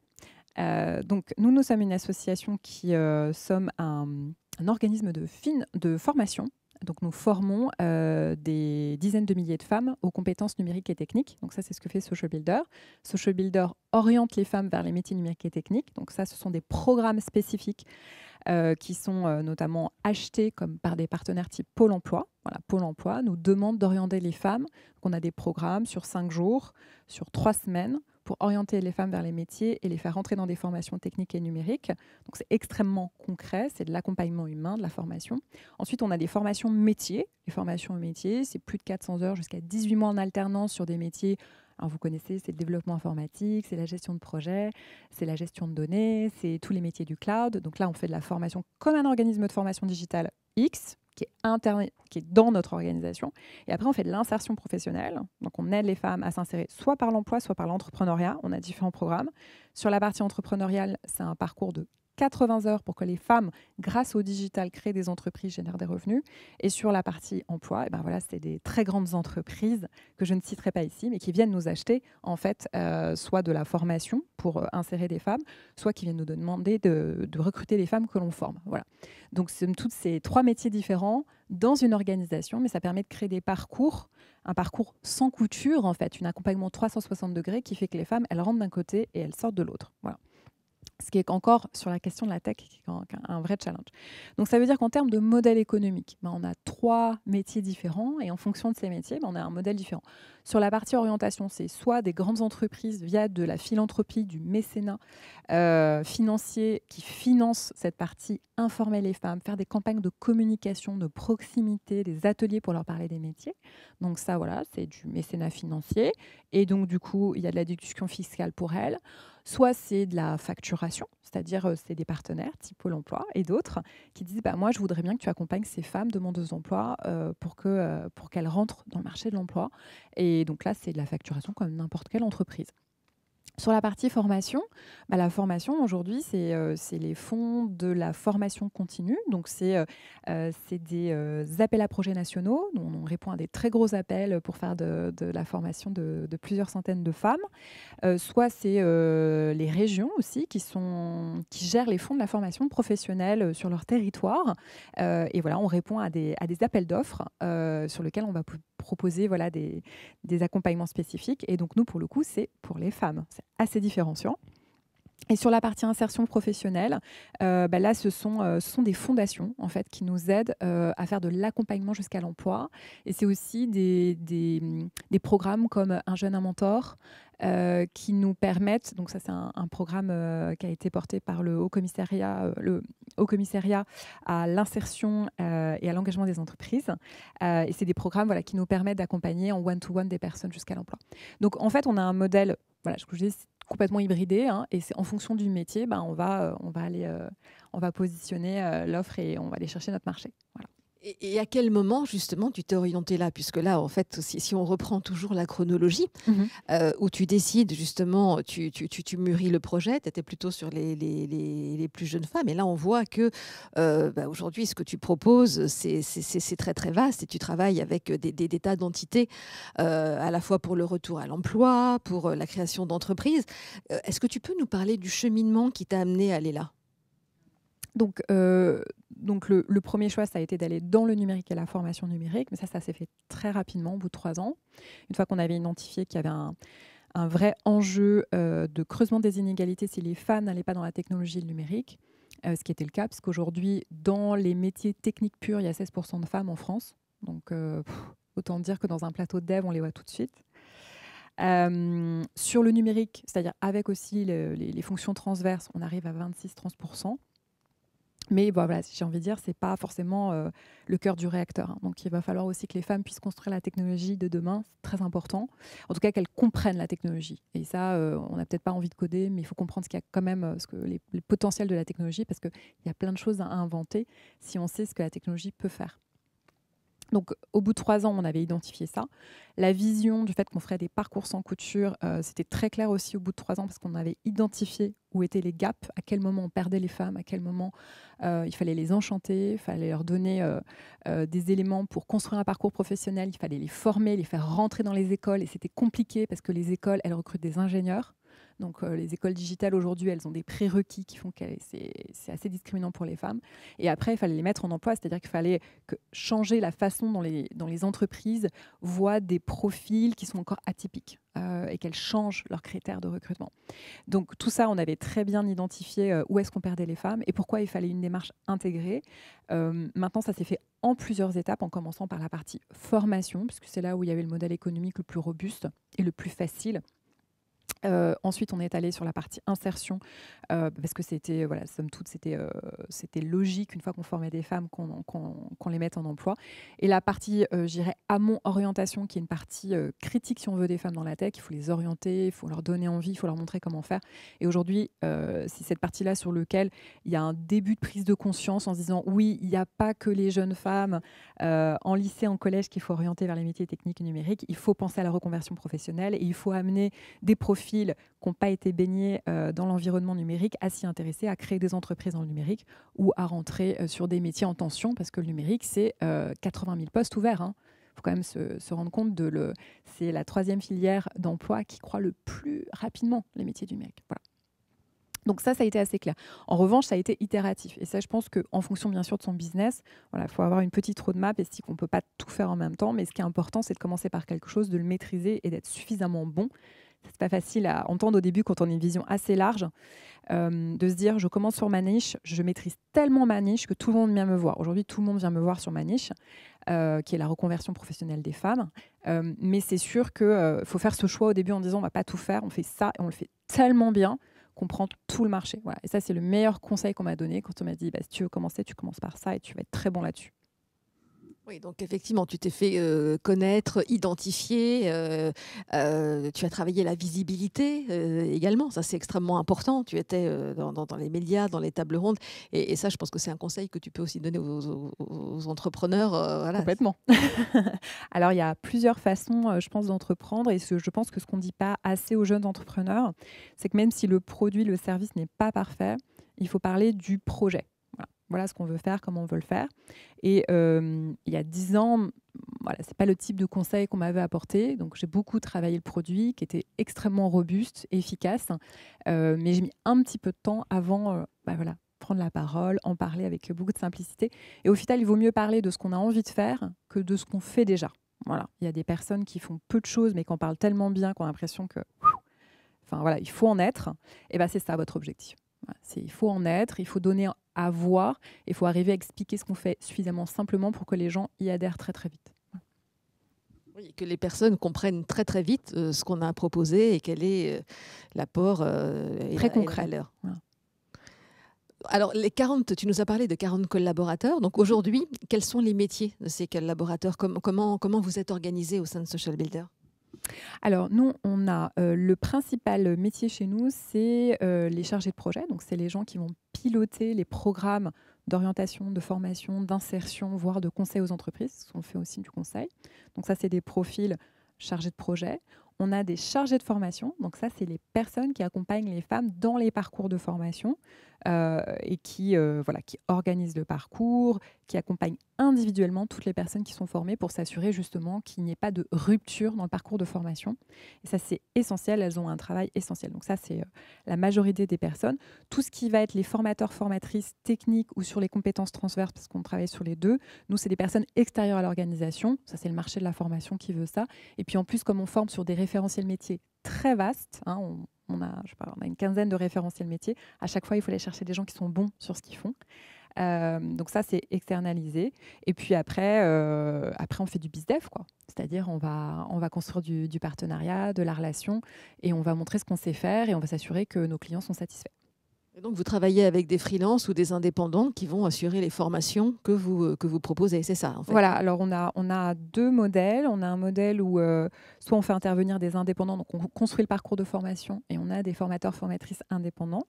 Donc, nous sommes une association qui sommes un organisme de formation. Donc, nous formons des dizaines de milliers de femmes aux compétences numériques et techniques. Donc, ça, c'est ce que fait Social Builder. Social Builder oriente les femmes vers les métiers numériques et techniques. Donc, ça, ce sont des programmes spécifiques qui sont notamment achetés comme par des partenaires type Pôle emploi. Voilà, Pôle emploi nous demande d'orienter les femmes. Donc, on a des programmes sur 5 jours, sur 3 semaines, pour orienter les femmes vers les métiers et les faire rentrer dans des formations techniques et numériques. Donc, c'est extrêmement concret, c'est de l'accompagnement humain, de la formation. Ensuite, on a des formations métiers. Les formations métiers, c'est plus de 400 heures jusqu'à 18 mois en alternance sur des métiers. Alors, vous connaissez, c'est le développement informatique, c'est la gestion de projet, c'est la gestion de données, c'est tous les métiers du cloud. Donc là, on fait de la formation comme un organisme de formation digitale X, qui est dans notre organisation. Et après, on fait de l'insertion professionnelle. Donc, on aide les femmes à s'insérer soit par l'emploi, soit par l'entrepreneuriat. On a différents programmes. Sur la partie entrepreneuriale, c'est un parcours de 80 heures pour que les femmes, grâce au digital, créent des entreprises, génèrent des revenus. Et sur la partie emploi, et ben voilà, c'est des très grandes entreprises que je ne citerai pas ici, mais qui viennent nous acheter en fait soit de la formation pour insérer des femmes, soit qui viennent nous demander de recruter des femmes que l'on forme. Voilà. Donc, c'est tous ces 3 métiers différents dans une organisation, mais ça permet de créer des parcours, un parcours sans couture, en fait, un accompagnement 360 degrés qui fait que les femmes, elles rentrent d'un côté et elles sortent de l'autre. Voilà. Ce qui est encore sur la question de la tech, qui est un vrai challenge. Donc, ça veut dire qu'en termes de modèle économique, on a 3 métiers différents et en fonction de ces métiers, on a un modèle différent. Sur la partie orientation, c'est soit des grandes entreprises via de la philanthropie, du mécénat financier qui financent cette partie, informer les femmes, faire des campagnes de communication, de proximité, des ateliers pour leur parler des métiers. Donc ça, voilà, c'est du mécénat financier. Et donc, du coup, il y a de la déduction fiscale pour elles. Soit c'est de la facturation, c'est-à-dire c'est des partenaires, type Pôle emploi et d'autres, qui disent moi, je voudrais bien que tu accompagnes ces femmes demandeuses d'emploi pour qu'elles rentrent dans le marché de l'emploi. Et donc là, c'est de la facturation comme n'importe quelle entreprise. Sur la partie formation, la formation aujourd'hui, c'est les fonds de la formation continue. Donc, c'est des appels à projets nationaux. On répond à des très gros appels pour faire de la formation de plusieurs centaines de femmes. Soit c'est les régions aussi qui gèrent les fonds de la formation professionnelle sur leur territoire. Et voilà, on répond à des appels d'offres sur lesquels on va proposer des accompagnements spécifiques. Et donc, nous, pour le coup, c'est pour les femmes. C'est assez différenciant. Et sur la partie insertion professionnelle, là, ce sont des fondations en fait, qui nous aident à faire de l'accompagnement jusqu'à l'emploi. Et c'est aussi des programmes comme Un jeune, un mentor, qui nous permettent, donc ça c'est un programme qui a été porté par le Haut Commissariat à l'insertion et à l'engagement des entreprises. Et c'est des programmes qui nous permettent d'accompagner en one-to-one des personnes jusqu'à l'emploi. Donc en fait, on a un modèle, je vous dis, complètement hybridé, et c'est en fonction du métier, on va positionner l'offre et on va aller chercher notre marché. Voilà. Et à quel moment, justement, tu t'es orienté là? Puisque là, en fait, si on reprend toujours la chronologie, où tu décides, justement, tu mûris le projet, tu étais plutôt sur les plus jeunes femmes. Et là, on voit que aujourd'hui, ce que tu proposes, c'est très, très vaste. Et tu travailles avec des tas d'entités, à la fois pour le retour à l'emploi, pour la création d'entreprises. Est-ce que tu peux nous parler du cheminement qui t'a amené à aller là? Donc le premier choix, ça a été d'aller dans le numérique et la formation numérique, mais ça s'est fait très rapidement, au bout de 3 ans. Une fois qu'on avait identifié qu'il y avait un vrai enjeu de creusement des inégalités si les femmes n'allaient pas dans la technologie et le numérique, ce qui était le cas, parce qu'aujourd'hui, dans les métiers techniques purs, il y a 16% de femmes en France. Donc, autant dire que dans un plateau de dev, on les voit tout de suite. Sur le numérique, c'est-à-dire avec aussi les fonctions transverses, on arrive à 26-30%. Mais voilà, j'ai envie de dire, ce n'est pas forcément le cœur du réacteur. Donc, il va falloir aussi que les femmes puissent construire la technologie de demain. C'est très important. En tout cas, qu'elles comprennent la technologie. Et ça, on n'a peut-être pas envie de coder, mais il faut comprendre ce qu'il y a quand même, les potentiels de la technologie, parce qu'il y a plein de choses à inventer si on sait ce que la technologie peut faire. Donc, au bout de 3 ans, on avait identifié ça. La vision du fait qu'on ferait des parcours sans couture, c'était très clair aussi au bout de 3 ans, parce qu'on avait identifié où étaient les gaps, à quel moment on perdait les femmes, à quel moment il fallait les enchanter, il fallait leur donner des éléments pour construire un parcours professionnel, il fallait les former, les faire rentrer dans les écoles. Et c'était compliqué parce que les écoles, elles recrutent des ingénieurs. Donc les écoles digitales aujourd'hui, elles ont des prérequis qui font que c'est assez discriminant pour les femmes. Et après, il fallait les mettre en emploi, c'est-à-dire qu'il fallait changer la façon dont les entreprises voient des profils qui sont encore atypiques et qu'elles changent leurs critères de recrutement. Donc tout ça, on avait très bien identifié où est-ce qu'on perdait les femmes et pourquoi il fallait une démarche intégrée. Maintenant, ça s'est fait en plusieurs étapes, en commençant par la partie formation, puisque c'est là où il y avait le modèle économique le plus robuste et le plus facile. Ensuite, on est allé sur la partie insertion parce que c'était, voilà, somme toute, c'était logique une fois qu'on formait des femmes qu'on les mette en emploi. Et la partie, je dirais, amont orientation, qui est une partie critique si on veut des femmes dans la tech, il faut les orienter, il faut leur donner envie, il faut leur montrer comment faire. Et aujourd'hui, c'est cette partie-là sur laquelle il y a un début de prise de conscience en se disant oui, il n'y a pas que les jeunes femmes en lycée, en collège qu'il faut orienter vers les métiers techniques et numériques. Il faut penser à la reconversion professionnelle et il faut amener des profils qui n'ont pas été baignés dans l'environnement numérique à s'y intéresser, à créer des entreprises dans le numérique ou à rentrer sur des métiers en tension, parce que le numérique, c'est 80 000 postes ouverts. Il faut quand même se rendre compte c'est la 3e filière d'emploi qui croît le plus rapidement les métiers du numérique. Voilà. Donc ça a été assez clair. En revanche, ça a été itératif. Et ça, je pense qu'en fonction, bien sûr, de son business, voilà, il faut avoir une petite roadmap et si on ne peut pas tout faire en même temps. Mais ce qui est important, c'est de commencer par quelque chose, de le maîtriser et d'être suffisamment bon. C'est pas facile à entendre au début quand on a une vision assez large, de se dire je commence sur ma niche, je maîtrise tellement ma niche que tout le monde vient me voir. Aujourd'hui, tout le monde vient me voir sur ma niche, qui est la reconversion professionnelle des femmes. Mais c'est sûr qu'il faut faire ce choix au début en disant on ne va pas tout faire, on fait ça et on le fait tellement bien qu'on prend tout le marché. Voilà. Et ça, c'est le meilleur conseil qu'on m'a donné quand on m'a dit si tu veux commencer, tu commences par ça et tu vas être très bon là-dessus. Oui, donc effectivement, tu t'es fait connaître, identifier, tu as travaillé la visibilité également, ça c'est extrêmement important, tu étais dans les médias, dans les tables rondes, et ça je pense que c'est un conseil que tu peux aussi donner aux entrepreneurs. Voilà. Complètement. Alors il y a plusieurs façons, je pense, d'entreprendre, et je pense que ce qu'on ne dit pas assez aux jeunes entrepreneurs, c'est que même si le produit, le service n'est pas parfait, il faut parler du projet. Voilà ce qu'on veut faire, comment on veut le faire. Et il y a 10 ans, voilà, ce n'est pas le type de conseil qu'on m'avait apporté. Donc, j'ai beaucoup travaillé le produit, qui était extrêmement robuste, efficace. Mais j'ai mis un petit peu de temps avant prendre la parole, en parler avec beaucoup de simplicité. Et au final, il vaut mieux parler de ce qu'on a envie de faire que de ce qu'on fait déjà. Voilà. Il y a des personnes qui font peu de choses, mais qui en parlent tellement bien qu'on a l'impression que il faut en être. Et c'est ça votre objectif. Voilà, il faut en être, il faut donner à voir, il faut arriver à expliquer ce qu'on fait suffisamment simplement pour que les gens y adhèrent très très vite. Oui, que les personnes comprennent très très vite ce qu'on a proposé et quel est l'apport très concret. Et la valeur. Voilà. Alors, tu nous as parlé de 40 collaborateurs. Donc aujourd'hui, quels sont les métiers de ces collaborateurs ? Comment vous êtes organisé au sein de Social Builder ? Alors, nous, on a le principal métier chez nous, c'est les chargés de projet. Donc, c'est les gens qui vont piloter les programmes d'orientation, de formation, d'insertion, voire de conseil aux entreprises. On fait aussi du conseil. Donc, ça, c'est des profils chargés de projet. On a des chargés de formation. Donc, ça, c'est les personnes qui accompagnent les femmes dans les parcours de formation et qui organisent le parcours, qui accompagnent individuellement toutes les personnes qui sont formées pour s'assurer justement qu'il n'y ait pas de rupture dans le parcours de formation. Et ça, c'est essentiel. Elles ont un travail essentiel. Donc ça, c'est la majorité des personnes. Tout ce qui va être les formateurs, formatrices techniques ou sur les compétences transverses, parce qu'on travaille sur les deux, nous, c'est des personnes extérieures à l'organisation. Ça, c'est le marché de la formation qui veut ça. Et puis en plus, comme on forme sur des référentiels métiers très vastes, on a une quinzaine de référentiels métiers. À chaque fois, il faut aller chercher des gens qui sont bons sur ce qu'ils font. Donc ça, c'est externalisé. Et puis après on fait du bizdev, quoi. C'est-à-dire, on va construire du partenariat, de la relation, et on va montrer ce qu'on sait faire, et on va s'assurer que nos clients sont satisfaits. Et donc, vous travaillez avec des freelances ou des indépendants qui vont assurer les formations que vous proposez, c'est ça en fait. Voilà, alors on a deux modèles. On a un modèle où soit on fait intervenir des indépendants, donc on construit le parcours de formation, et on a des formateurs, formatrices indépendants.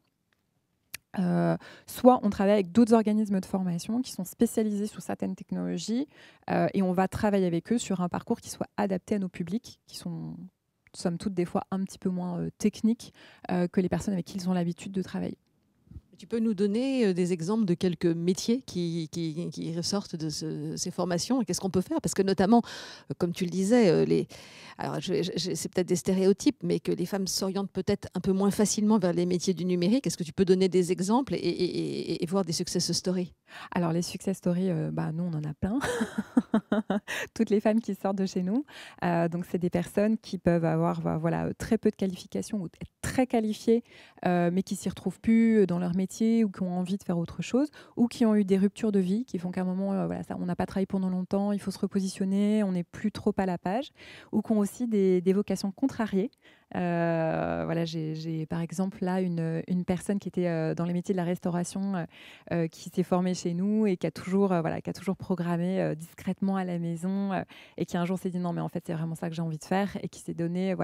Soit on travaille avec d'autres organismes de formation qui sont spécialisés sur certaines technologies et on va travailler avec eux sur un parcours qui soit adapté à nos publics, qui sont, somme toute, des fois un petit peu moins techniques que les personnes avec qui ils ont l'habitude de travailler. Tu peux nous donner des exemples de quelques métiers qui ressortent de ces formations? Et qu'est-ce qu'on peut faire? Parce que notamment, comme tu le disais, alors c'est peut-être des stéréotypes, mais que les femmes s'orientent peut-être un peu moins facilement vers les métiers du numérique. Est-ce que tu peux donner des exemples et voir des success stories? Alors les success stories, nous on en a plein. Toutes les femmes qui sortent de chez nous. Donc c'est des personnes qui peuvent avoir très peu de qualifications ou être très qualifiées, mais qui s'y retrouvent plus dans leur métier ou qui ont envie de faire autre chose, ou qui ont eu des ruptures de vie, qui font qu'à un moment, on n'a pas travaillé pendant longtemps, il faut se repositionner, on n'est plus trop à la page, ou qui ont aussi des vocations contrariées. J'ai par exemple là une personne qui était dans les métiers de la restauration, qui s'est formée chez nous et qui a toujours programmé discrètement à la maison, et qui un jour s'est dit non mais en fait c'est vraiment ça que j'ai envie de faire, et qui s'est donné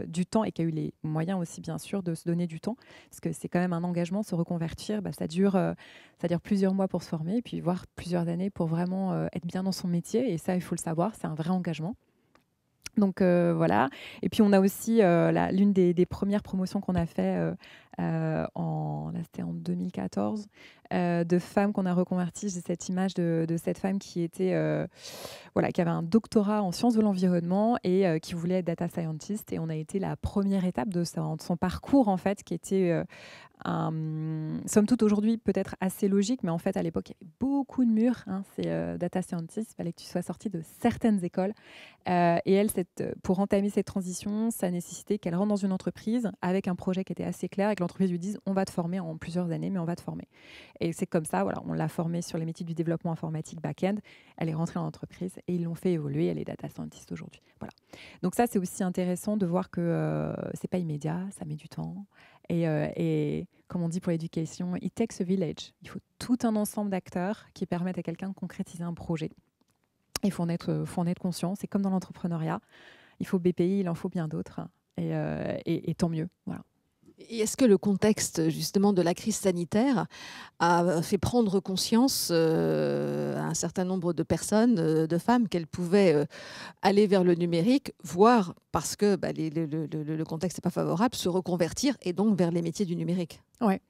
du temps, et qui a eu les moyens aussi bien sûr de se donner du temps, parce que c'est quand même un engagement, se reconvertir, ça dure plusieurs mois pour se former, et puis voire plusieurs années pour vraiment être bien dans son métier, et ça il faut le savoir, c'est un vrai engagement. Donc voilà. Et puis on a aussi l'une des premières promotions qu'on a fait c'était en 2014, de femmes qu'on a reconverties. J'ai cette image de cette femme qui était qui avait un doctorat en sciences de l'environnement et qui voulait être data scientist, et on a été la première étape de son parcours en fait, qui était somme toute aujourd'hui peut-être assez logique, mais en fait à l'époque il y avait beaucoup de murs, c'est data scientist, il fallait que tu sois sortie de certaines écoles, et elle, pour entamer cette transition, ça nécessitait qu'elle rentre dans une entreprise avec un projet qui était assez clair, et que l'entreprise lui dise on va te former en plusieurs années, mais on va te former. Et c'est comme ça, on l'a formée sur les métiers du développement informatique back-end, elle est rentrée dans l'entreprise et ils l'ont fait évoluer, elle est data scientist aujourd'hui. Voilà. Donc ça c'est aussi intéressant de voir que c'est pas immédiat, ça met du temps. Et comme on dit pour l'éducation, it takes a village. Il faut tout un ensemble d'acteurs qui permettent à quelqu'un de concrétiser un projet. Il faut en être conscient. C'est comme dans l'entrepreneuriat. Il faut BPI, il en faut bien d'autres. Et tant mieux. Voilà. Et est-ce que le contexte justement de la crise sanitaire a fait prendre conscience à un certain nombre de personnes, de femmes, qu'elles pouvaient aller vers le numérique, voire parce que le contexte n'est pas favorable, se reconvertir et donc vers les métiers du numérique? Ouais.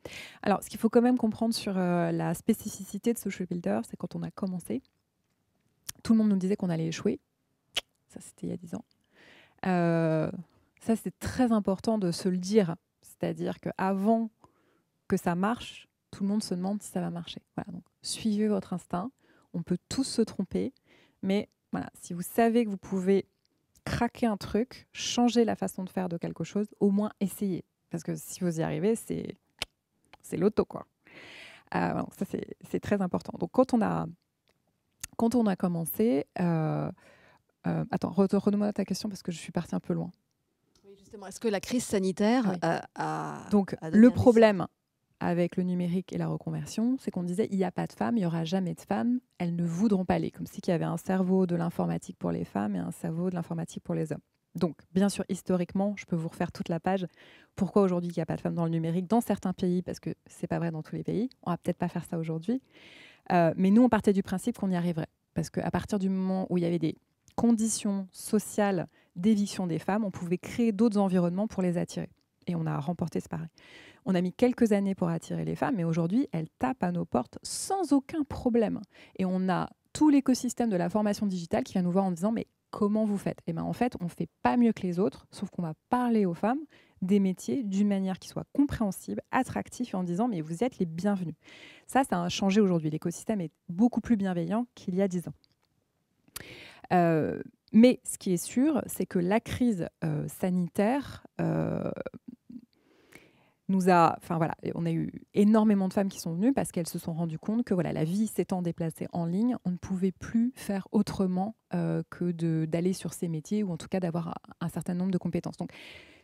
Alors, ce qu'il faut quand même comprendre sur la spécificité de Social Builder, c'est quand on a commencé, tout le monde nous disait qu'on allait échouer. Ça, c'était il y a 10 ans. Ça, c'est très important de se le dire. C'est-à-dire qu'avant que ça marche, tout le monde se demande si ça va marcher. Voilà, donc suivez votre instinct. On peut tous se tromper, mais si vous savez que vous pouvez craquer un truc, changer la façon de faire de quelque chose, au moins essayez. Parce que si vous y arrivez, c'est l'auto, quoi. Donc ça, c'est très important. Donc quand on a commencé... attends, redonne-moi ta question parce que je suis partie un peu loin. Est-ce que la crise sanitaire a... Donc, le problème avec le numérique et la reconversion, c'est qu'on disait il n'y a pas de femmes, il n'y aura jamais de femmes, elles ne voudront pas aller. Comme si il y avait un cerveau de l'informatique pour les femmes et un cerveau de l'informatique pour les hommes. Donc, bien sûr, historiquement, je peux vous refaire toute la page. Pourquoi aujourd'hui il n'y a pas de femmes dans le numérique dans certains pays? Parce que ce n'est pas vrai dans tous les pays. On ne va peut-être pas faire ça aujourd'hui. Mais nous, on partait du principe qu'on y arriverait. Parce qu'à partir du moment où il y avait des conditions sociales d'éviction des femmes, on pouvait créer d'autres environnements pour les attirer. Et on a remporté ce pari. On a mis quelques années pour attirer les femmes, mais aujourd'hui, elles tapent à nos portes sans aucun problème. Et on a tout l'écosystème de la formation digitale qui vient nous voir en disant « mais comment vous faites ?» Et bien en fait, on ne fait pas mieux que les autres, sauf qu'on va parler aux femmes des métiers d'une manière qui soit compréhensible, attractive, et en disant « mais vous êtes les bienvenus ». Ça a changé aujourd'hui. L'écosystème est beaucoup plus bienveillant qu'il y a 10 ans. Mais ce qui est sûr, c'est que la crise sanitaire on a eu énormément de femmes qui sont venues parce qu'elles se sont rendues compte que la vie s'étant déplacée en ligne, on ne pouvait plus faire autrement que d'aller sur ces métiers, ou en tout cas d'avoir un certain nombre de compétences. Donc,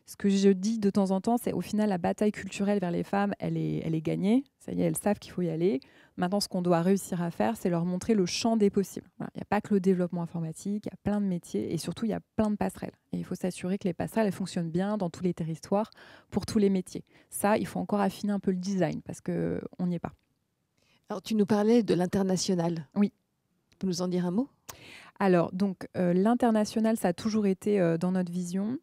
ce que je dis de temps en temps, c'est au final, la bataille culturelle vers les femmes, elle est gagnée. Ça y est, elles savent qu'il faut y aller. Maintenant, ce qu'on doit réussir à faire, c'est leur montrer le champ des possibles. Il n'y a pas que le développement informatique, il y a plein de métiers et surtout, il y a plein de passerelles. Et il faut s'assurer que les passerelles elles fonctionnent bien dans tous les territoires pour tous les métiers. Ça, il faut encore affiner un peu le design parce qu'on n'y est pas. Alors, tu nous parlais de l'international. Oui. Tu peux nous en dire un mot? Alors, donc, l'international, ça a toujours été dans notre vision.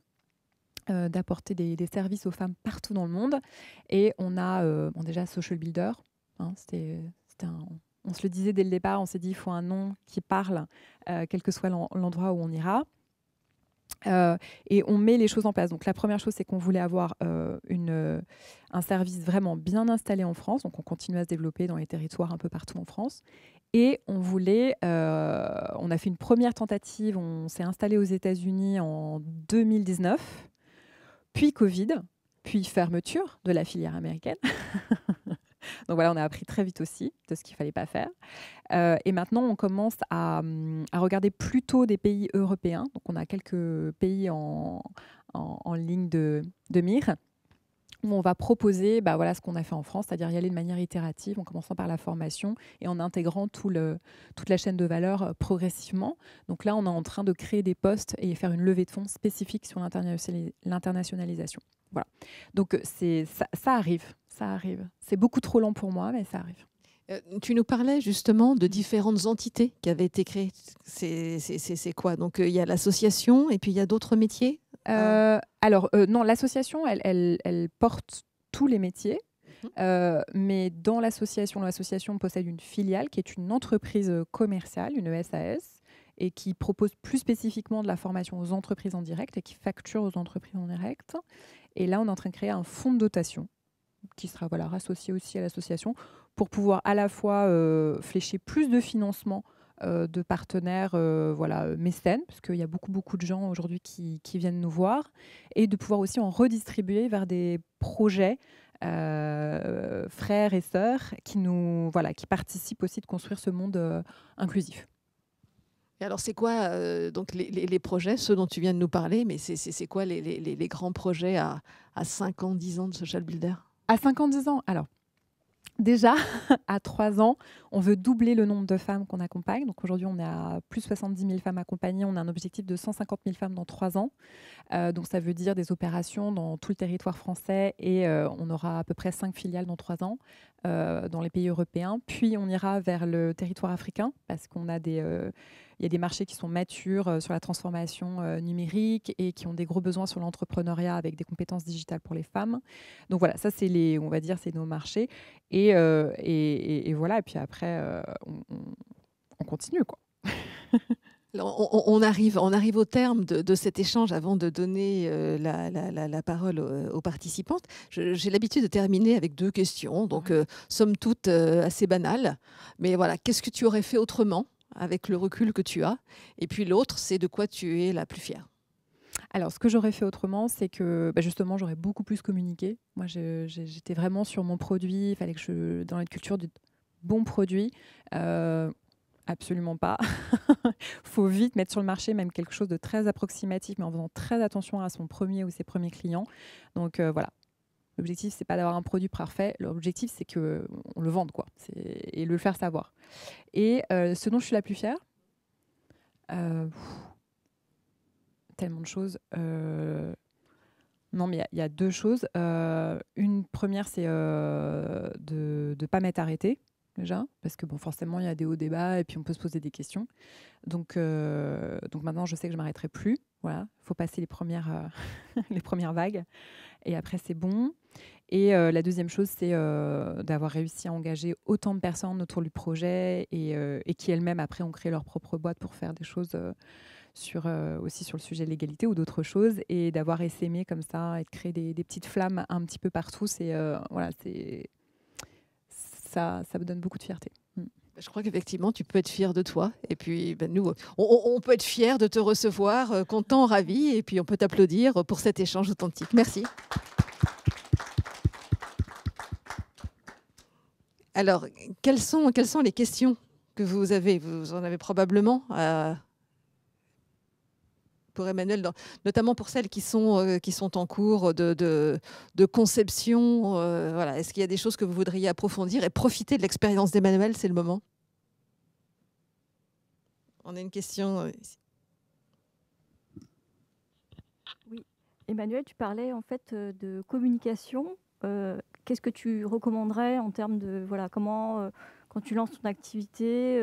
d'apporter des services aux femmes partout dans le monde. Et on a déjà Social Builder. Hein, on se le disait dès le départ, on s'est dit il faut un nom qui parle, quel que soit l'endroit où on ira. Et on met les choses en place. Donc la première chose, c'est qu'on voulait avoir un service vraiment bien installé en France. Donc on continue à se développer dans les territoires un peu partout en France. Et on a fait une première tentative. On s'est installé aux États-Unis en 2019, puis Covid, puis fermeture de la filière américaine. Donc voilà, on a appris très vite aussi de ce qu'il ne fallait pas faire. Et maintenant, on commence à regarder plutôt des pays européens. Donc on a quelques pays en ligne de mire où on va proposer ce qu'on a fait en France, c'est-à-dire y aller de manière itérative, en commençant par la formation et en intégrant toute la chaîne de valeur progressivement. Donc là, on est en train de créer des postes et faire une levée de fonds spécifique sur l'internationalisation. Voilà. Donc ça arrive. Ça arrive. C'est beaucoup trop lent pour moi, mais ça arrive. Tu nous parlais justement de différentes entités qui avaient été créées. C'est quoi? Donc il y a l'association et puis il y a d'autres métiers. Non, l'association, elle porte tous les métiers. Mais dans l'association possède une filiale qui est une entreprise commerciale, une SAS, et qui propose plus spécifiquement de la formation aux entreprises en direct et qui facture aux entreprises en direct. Et là, on est en train de créer un fonds de dotation qui sera rassocié aussi à l'association pour pouvoir à la fois flécher plus de financement de partenaires mécènes, parce qu'il y a beaucoup de gens aujourd'hui qui viennent nous voir, et de pouvoir aussi en redistribuer vers des projets frères et sœurs qui participent aussi de construire ce monde inclusif. Et alors, c'est quoi donc les projets, ceux dont tu viens de nous parler, mais c'est quoi les grands projets à 5 ans, 10 ans de Social Builder? À 5 ans, 10 ans, alors déjà, à 3 ans, on veut doubler le nombre de femmes qu'on accompagne. Donc aujourd'hui, on est à plus de 70 000 femmes accompagnées. On a un objectif de 150 000 femmes dans 3 ans. Donc ça veut dire des opérations dans tout le territoire français et on aura à peu près 5 filiales dans 3 ans dans les pays européens. Puis on ira vers le territoire africain parce qu'on a il y a des marchés qui sont matures sur la transformation numérique et qui ont des gros besoins sur l'entrepreneuriat avec des compétences digitales pour les femmes. Donc voilà, ça c'est c'est nos marchés. Et voilà, et puis après, on continue, quoi. On arrive au terme de cet échange avant de donner la parole aux participantes. J'ai l'habitude de terminer avec 2 questions, donc somme toute assez banales. Mais voilà, qu'est-ce que tu aurais fait autrement avec le recul que tu as? Et puis l'autre, c'est de quoi tu es la plus fière? Alors, ce que j'aurais fait autrement, c'est que justement, j'aurais beaucoup plus communiqué. Moi, j'étais vraiment sur mon produit. Il fallait que dans la culture du bon produit. Absolument pas. Il faut vite mettre sur le marché même quelque chose de très approximatif, mais en faisant très attention à son premier ou ses premiers clients. Donc voilà. L'objectif, c'est pas d'avoir un produit parfait. L'objectif, c'est qu'on le vende, quoi. Et le faire savoir. Et ce dont je suis la plus fière, tellement de choses. Non, mais il y a 2 choses. Une première, c'est de ne pas m'être arrêtée, déjà, parce que forcément, il y a des hauts débats et puis on peut se poser des questions. Donc maintenant, je sais que je ne m'arrêterai plus. Voilà, il faut passer les premières vagues. Et après, c'est bon. Et la deuxième chose, c'est d'avoir réussi à engager autant de personnes autour du projet et qui elles-mêmes, après, ont créé leur propre boîte pour faire des choses aussi sur le sujet de l'égalité ou d'autres choses. Et d'avoir essaimé comme ça et de créer des petites flammes un petit peu partout, ça me donne beaucoup de fierté. Je crois qu'effectivement, tu peux être fier de toi. Et puis, nous, on peut être fiers de te recevoir, content, ravi. Et puis, on peut t'applaudir pour cet échange authentique. Merci. Alors, quelles sont les questions que vous avez? Vous en avez probablement pour Emmanuel, notamment pour celles qui sont en cours de conception. Voilà. Est-ce qu'il y a des choses que vous voudriez approfondir et profiter de l'expérience d'Emmanuel? C'est le moment. On a une question ici. Oui. Emmanuel, tu parlais en fait de communication. Qu'est-ce que tu recommanderais en termes de comment, quand tu lances ton activité,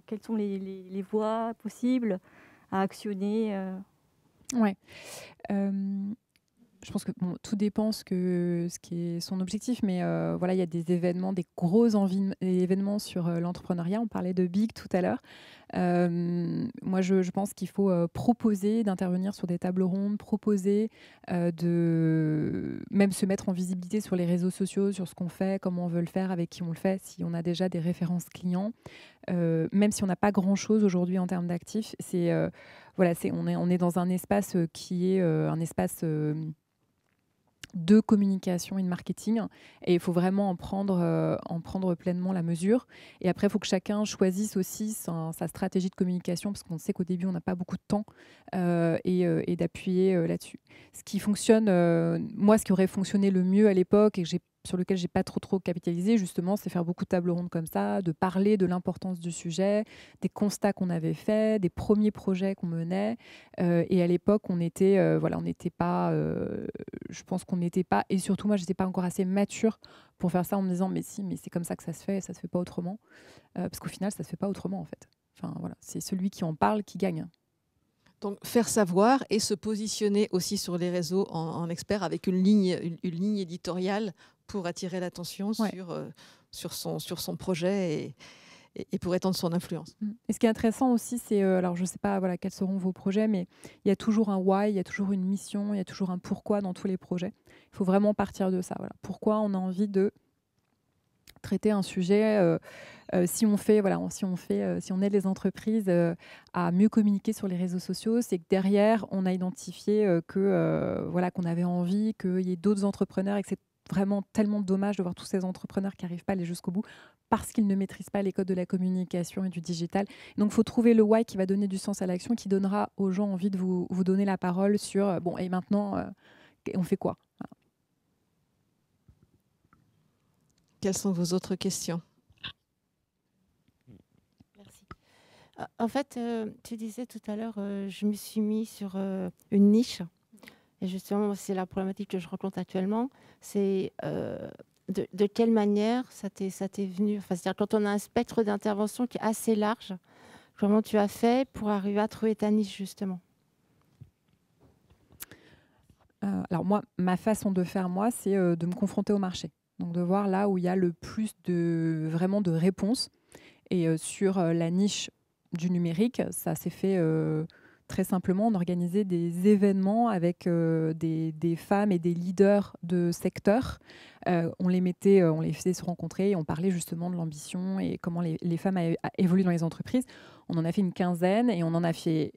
quelles sont les voies possibles à actionner Ouais. Je pense que bon, tout dépend ce qui est son objectif, mais voilà, il y a des événements, des gros événements sur l'entrepreneuriat. On parlait de Big tout à l'heure. Moi, je pense qu'il faut proposer d'intervenir sur des tables rondes, proposer de même se mettre en visibilité sur les réseaux sociaux, sur ce qu'on fait, comment on veut le faire, avec qui on le fait, si on a déjà des références clients. Même si on n'a pas grand-chose aujourd'hui en termes d'actifs, voilà, on est dans un espace qui est un espace de communication et de marketing, et il faut vraiment en prendre pleinement la mesure. Et après, il faut que chacun choisisse aussi sa stratégie de communication, parce qu'on sait qu'au début, on n'a pas beaucoup de temps, et d'appuyer là-dessus. Ce qui fonctionne, moi, ce qui aurait fonctionné le mieux à l'époque, et sur lequel j'ai pas trop capitalisé, justement, c'est faire beaucoup de tables rondes comme ça, de parler de l'importance du sujet, des constats qu'on avait faits, des premiers projets qu'on menait. Et à l'époque, on n'était pas, je pense qu'on n'était pas, et surtout moi, je n'étais pas encore assez mature pour faire ça en me disant mais c'est comme ça que ça se fait, et ça se fait pas autrement, parce qu'au final, ça se fait pas autrement en fait. Enfin voilà, c'est celui qui en parle qui gagne. Donc, faire savoir et se positionner aussi sur les réseaux en expert avec une ligne éditoriale pour attirer l'attention sur son projet et pour étendre son influence. Et ce qui est intéressant aussi, c'est, alors je ne sais pas voilà, quels seront vos projets, mais il y a toujours un why, il y a toujours une mission, il y a toujours un pourquoi dans tous les projets. Il faut vraiment partir de ça. Voilà. Pourquoi on a envie de traiter un sujet, si on aide les entreprises à mieux communiquer sur les réseaux sociaux, c'est que derrière, on a identifié qu'on avait envie qu'il y ait d'autres entrepreneurs et que c'est vraiment tellement dommage de voir tous ces entrepreneurs qui n'arrivent pas à aller jusqu'au bout parce qu'ils ne maîtrisent pas les codes de la communication et du digital. Donc, il faut trouver le why qui va donner du sens à l'action, qui donnera aux gens envie de vous donner la parole sur bon, et maintenant, on fait quoi? Voilà. Quelles sont vos autres questions? Merci. En fait, tu disais tout à l'heure, je me suis mis sur une niche. Et justement, c'est la problématique que je rencontre actuellement. C'est de quelle manière ça t'est venu, enfin, c'est-à-dire quand on a un spectre d'intervention qui est assez large, comment tu as fait pour arriver à trouver ta niche, justement? Alors moi, ma façon de faire, moi, c'est de me confronter au marché. Donc de voir là où il y a le plus de réponses. Et sur la niche du numérique, ça s'est fait très simplement. On organisait des événements avec des femmes et des leaders de secteur. On les faisait se rencontrer et on parlait justement de l'ambition et comment les femmes évoluent dans les entreprises. On en a fait une quinzaine et on en a fait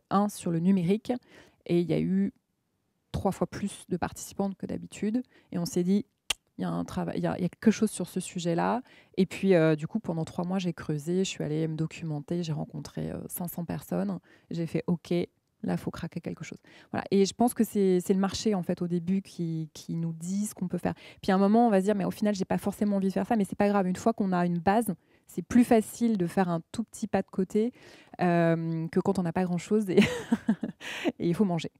un sur le numérique. Et il y a eu 3 fois plus de participantes que d'habitude. Et on s'est dit, il y a un travail, il y a quelque chose sur ce sujet-là. Et puis, du coup, pendant 3 mois, j'ai creusé, je suis allée me documenter, j'ai rencontré 500 personnes. J'ai fait, OK, là, il faut craquer quelque chose. Voilà. Et je pense que c'est le marché, en fait, au début, qui nous dit ce qu'on peut faire. Puis à un moment, on va se dire, mais au final, je n'ai pas forcément envie de faire ça, mais ce n'est pas grave. Une fois qu'on a une base, c'est plus facile de faire un tout petit pas de côté que quand on n'a pas grand-chose et il faut manger.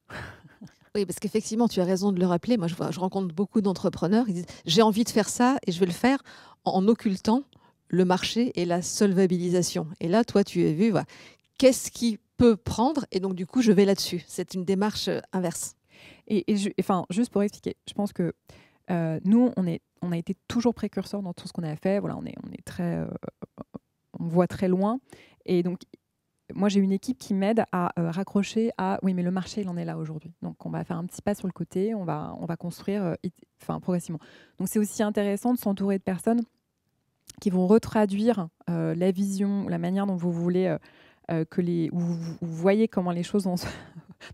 Oui, parce qu'effectivement, tu as raison de le rappeler. Moi, je rencontre beaucoup d'entrepreneurs qui disent « j'ai envie de faire ça et je vais le faire en occultant le marché et la solvabilisation ». Et là, toi, tu as vu, voilà, qu'est-ce qui peut prendre? Et donc, du coup, je vais là-dessus. C'est une démarche inverse. Juste pour expliquer, je pense que nous, on a été toujours précurseurs dans tout ce qu'on a fait. Voilà, on voit très loin. Et donc, moi, j'ai une équipe qui m'aide à raccrocher à oui, mais le marché, il en est là aujourd'hui. Donc, on va faire un petit pas sur le côté, on va construire progressivement. Donc, c'est aussi intéressant de s'entourer de personnes qui vont retraduire la vision, la manière dont vous voulez où vous voyez comment les choses vont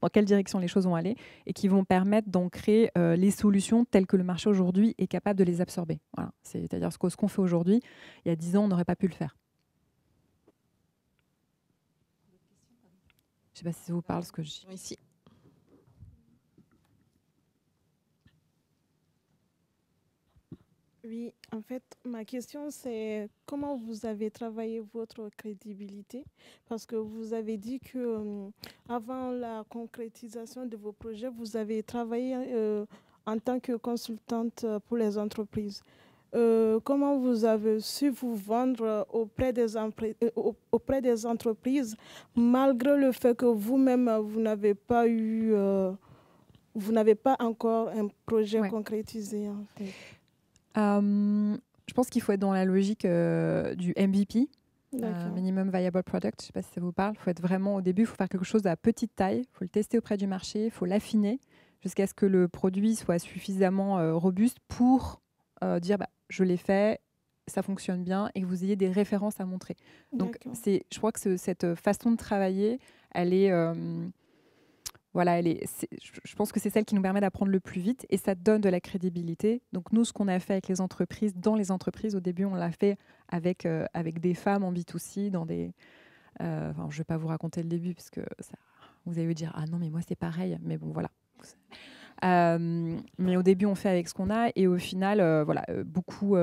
dans quelle direction les choses vont aller et qui vont permettre d'ancrer les solutions telles que le marché aujourd'hui est capable de les absorber. Voilà. C'est-à-dire ce qu'on fait aujourd'hui, il y a 10 ans, on n'aurait pas pu le faire. Je ne sais pas si ça vous parle ce que je dis. Ici. Oui, en fait, ma question, c'est comment vous avez travaillé votre crédibilité? Parce que vous avez dit que avant la concrétisation de vos projets, vous avez travaillé en tant que consultante pour les entreprises. comment vous avez su vous vendre auprès des entreprises, malgré le fait que vous-même, vous n'avez pas encore un projet concrétisé en fait. Je pense qu'il faut être dans la logique du MVP, Minimum Viable Product. Je ne sais pas si ça vous parle. Il faut être vraiment, au début, il faut faire quelque chose à petite taille. Il faut le tester auprès du marché, il faut l'affiner jusqu'à ce que le produit soit suffisamment robuste pour dire je l'ai fait, ça fonctionne bien, et que vous ayez des références à montrer. Donc, je crois que cette façon de travailler, elle est... je pense que c'est celle qui nous permet d'apprendre le plus vite, et ça donne de la crédibilité. Donc nous, ce qu'on a fait avec les entreprises, dans les entreprises, au début, on l'a fait avec des femmes en B2C, dans des... je ne vais pas vous raconter le début, parce que vous allez vous dire « Ah non, mais moi, c'est pareil ». Mais bon, voilà. Mais au début, on fait avec ce qu'on a, et au final, beaucoup...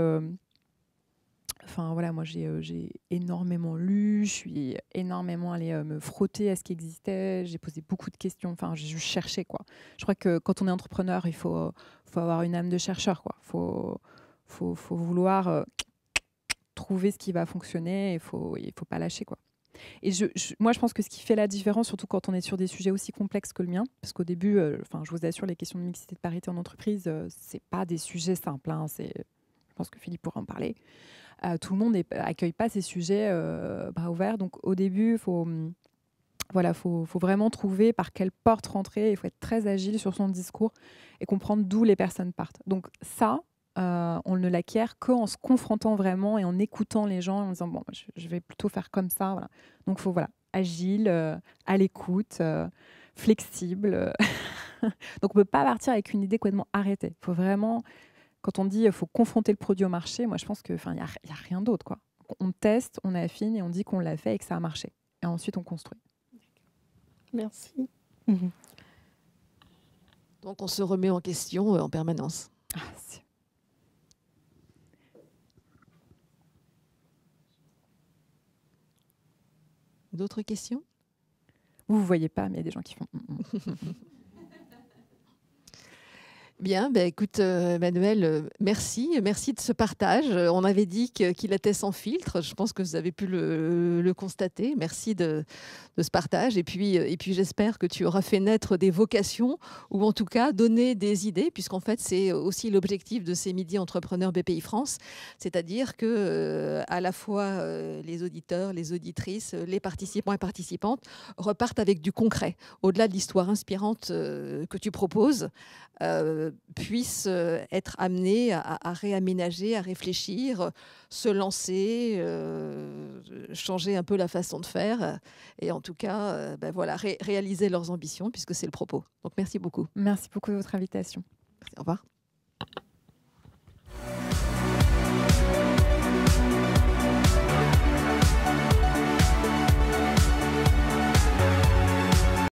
moi, j'ai énormément lu, je suis énormément allée me frotter à ce qui existait, j'ai posé beaucoup de questions, j'ai juste cherché, quoi. Je crois que quand on est entrepreneur, il faut avoir une âme de chercheur, quoi. Faut vouloir trouver ce qui va fonctionner, il faut pas lâcher, quoi. Et moi, je pense que ce qui fait la différence, surtout quand on est sur des sujets aussi complexes que le mien, parce qu'au début, je vous assure, les questions de mixité de parité en entreprise, c'est pas des sujets simples, hein, je pense que Philippe pourra en parler. Tout le monde n'accueille pas ces sujets bras ouverts. Donc, au début, il faut vraiment trouver par quelle porte rentrer. Il faut être très agile sur son discours et comprendre d'où les personnes partent. Donc, ça, on ne l'acquiert qu'en se confrontant vraiment et en écoutant les gens, en disant, bon, je vais plutôt faire comme ça. Voilà. Donc, il faut, agile, à l'écoute, flexible. Donc, on ne peut pas partir avec une idée complètement arrêtée. Il faut vraiment... Quand on dit qu'il faut confronter le produit au marché, moi, je pense qu'il n'y a rien d'autre, quoi. On teste, on affine et on dit qu'on l'a fait et que ça a marché. Et ensuite, on construit. Merci. Donc, on se remet en question en permanence. D'autres questions? Vous ne voyez pas, mais il y a des gens qui font... Bien, écoute, Emmanuel, merci de ce partage. On avait dit qu'il était sans filtre. Je pense que vous avez pu le constater. Merci de ce partage. Et puis j'espère que tu auras fait naître des vocations, ou en tout cas donner des idées, puisqu'en fait, c'est aussi l'objectif de ces Midi Entrepreneurs BPI France, c'est-à-dire que à la fois les auditeurs, les auditrices, les participants et participantes repartent avec du concret, au-delà de l'histoire inspirante que tu proposes. Puissent être amenés à réaménager, à réfléchir, se lancer, changer un peu la façon de faire et en tout cas réaliser leurs ambitions, puisque c'est le propos. Donc merci beaucoup. Merci beaucoup de votre invitation. Merci, au revoir.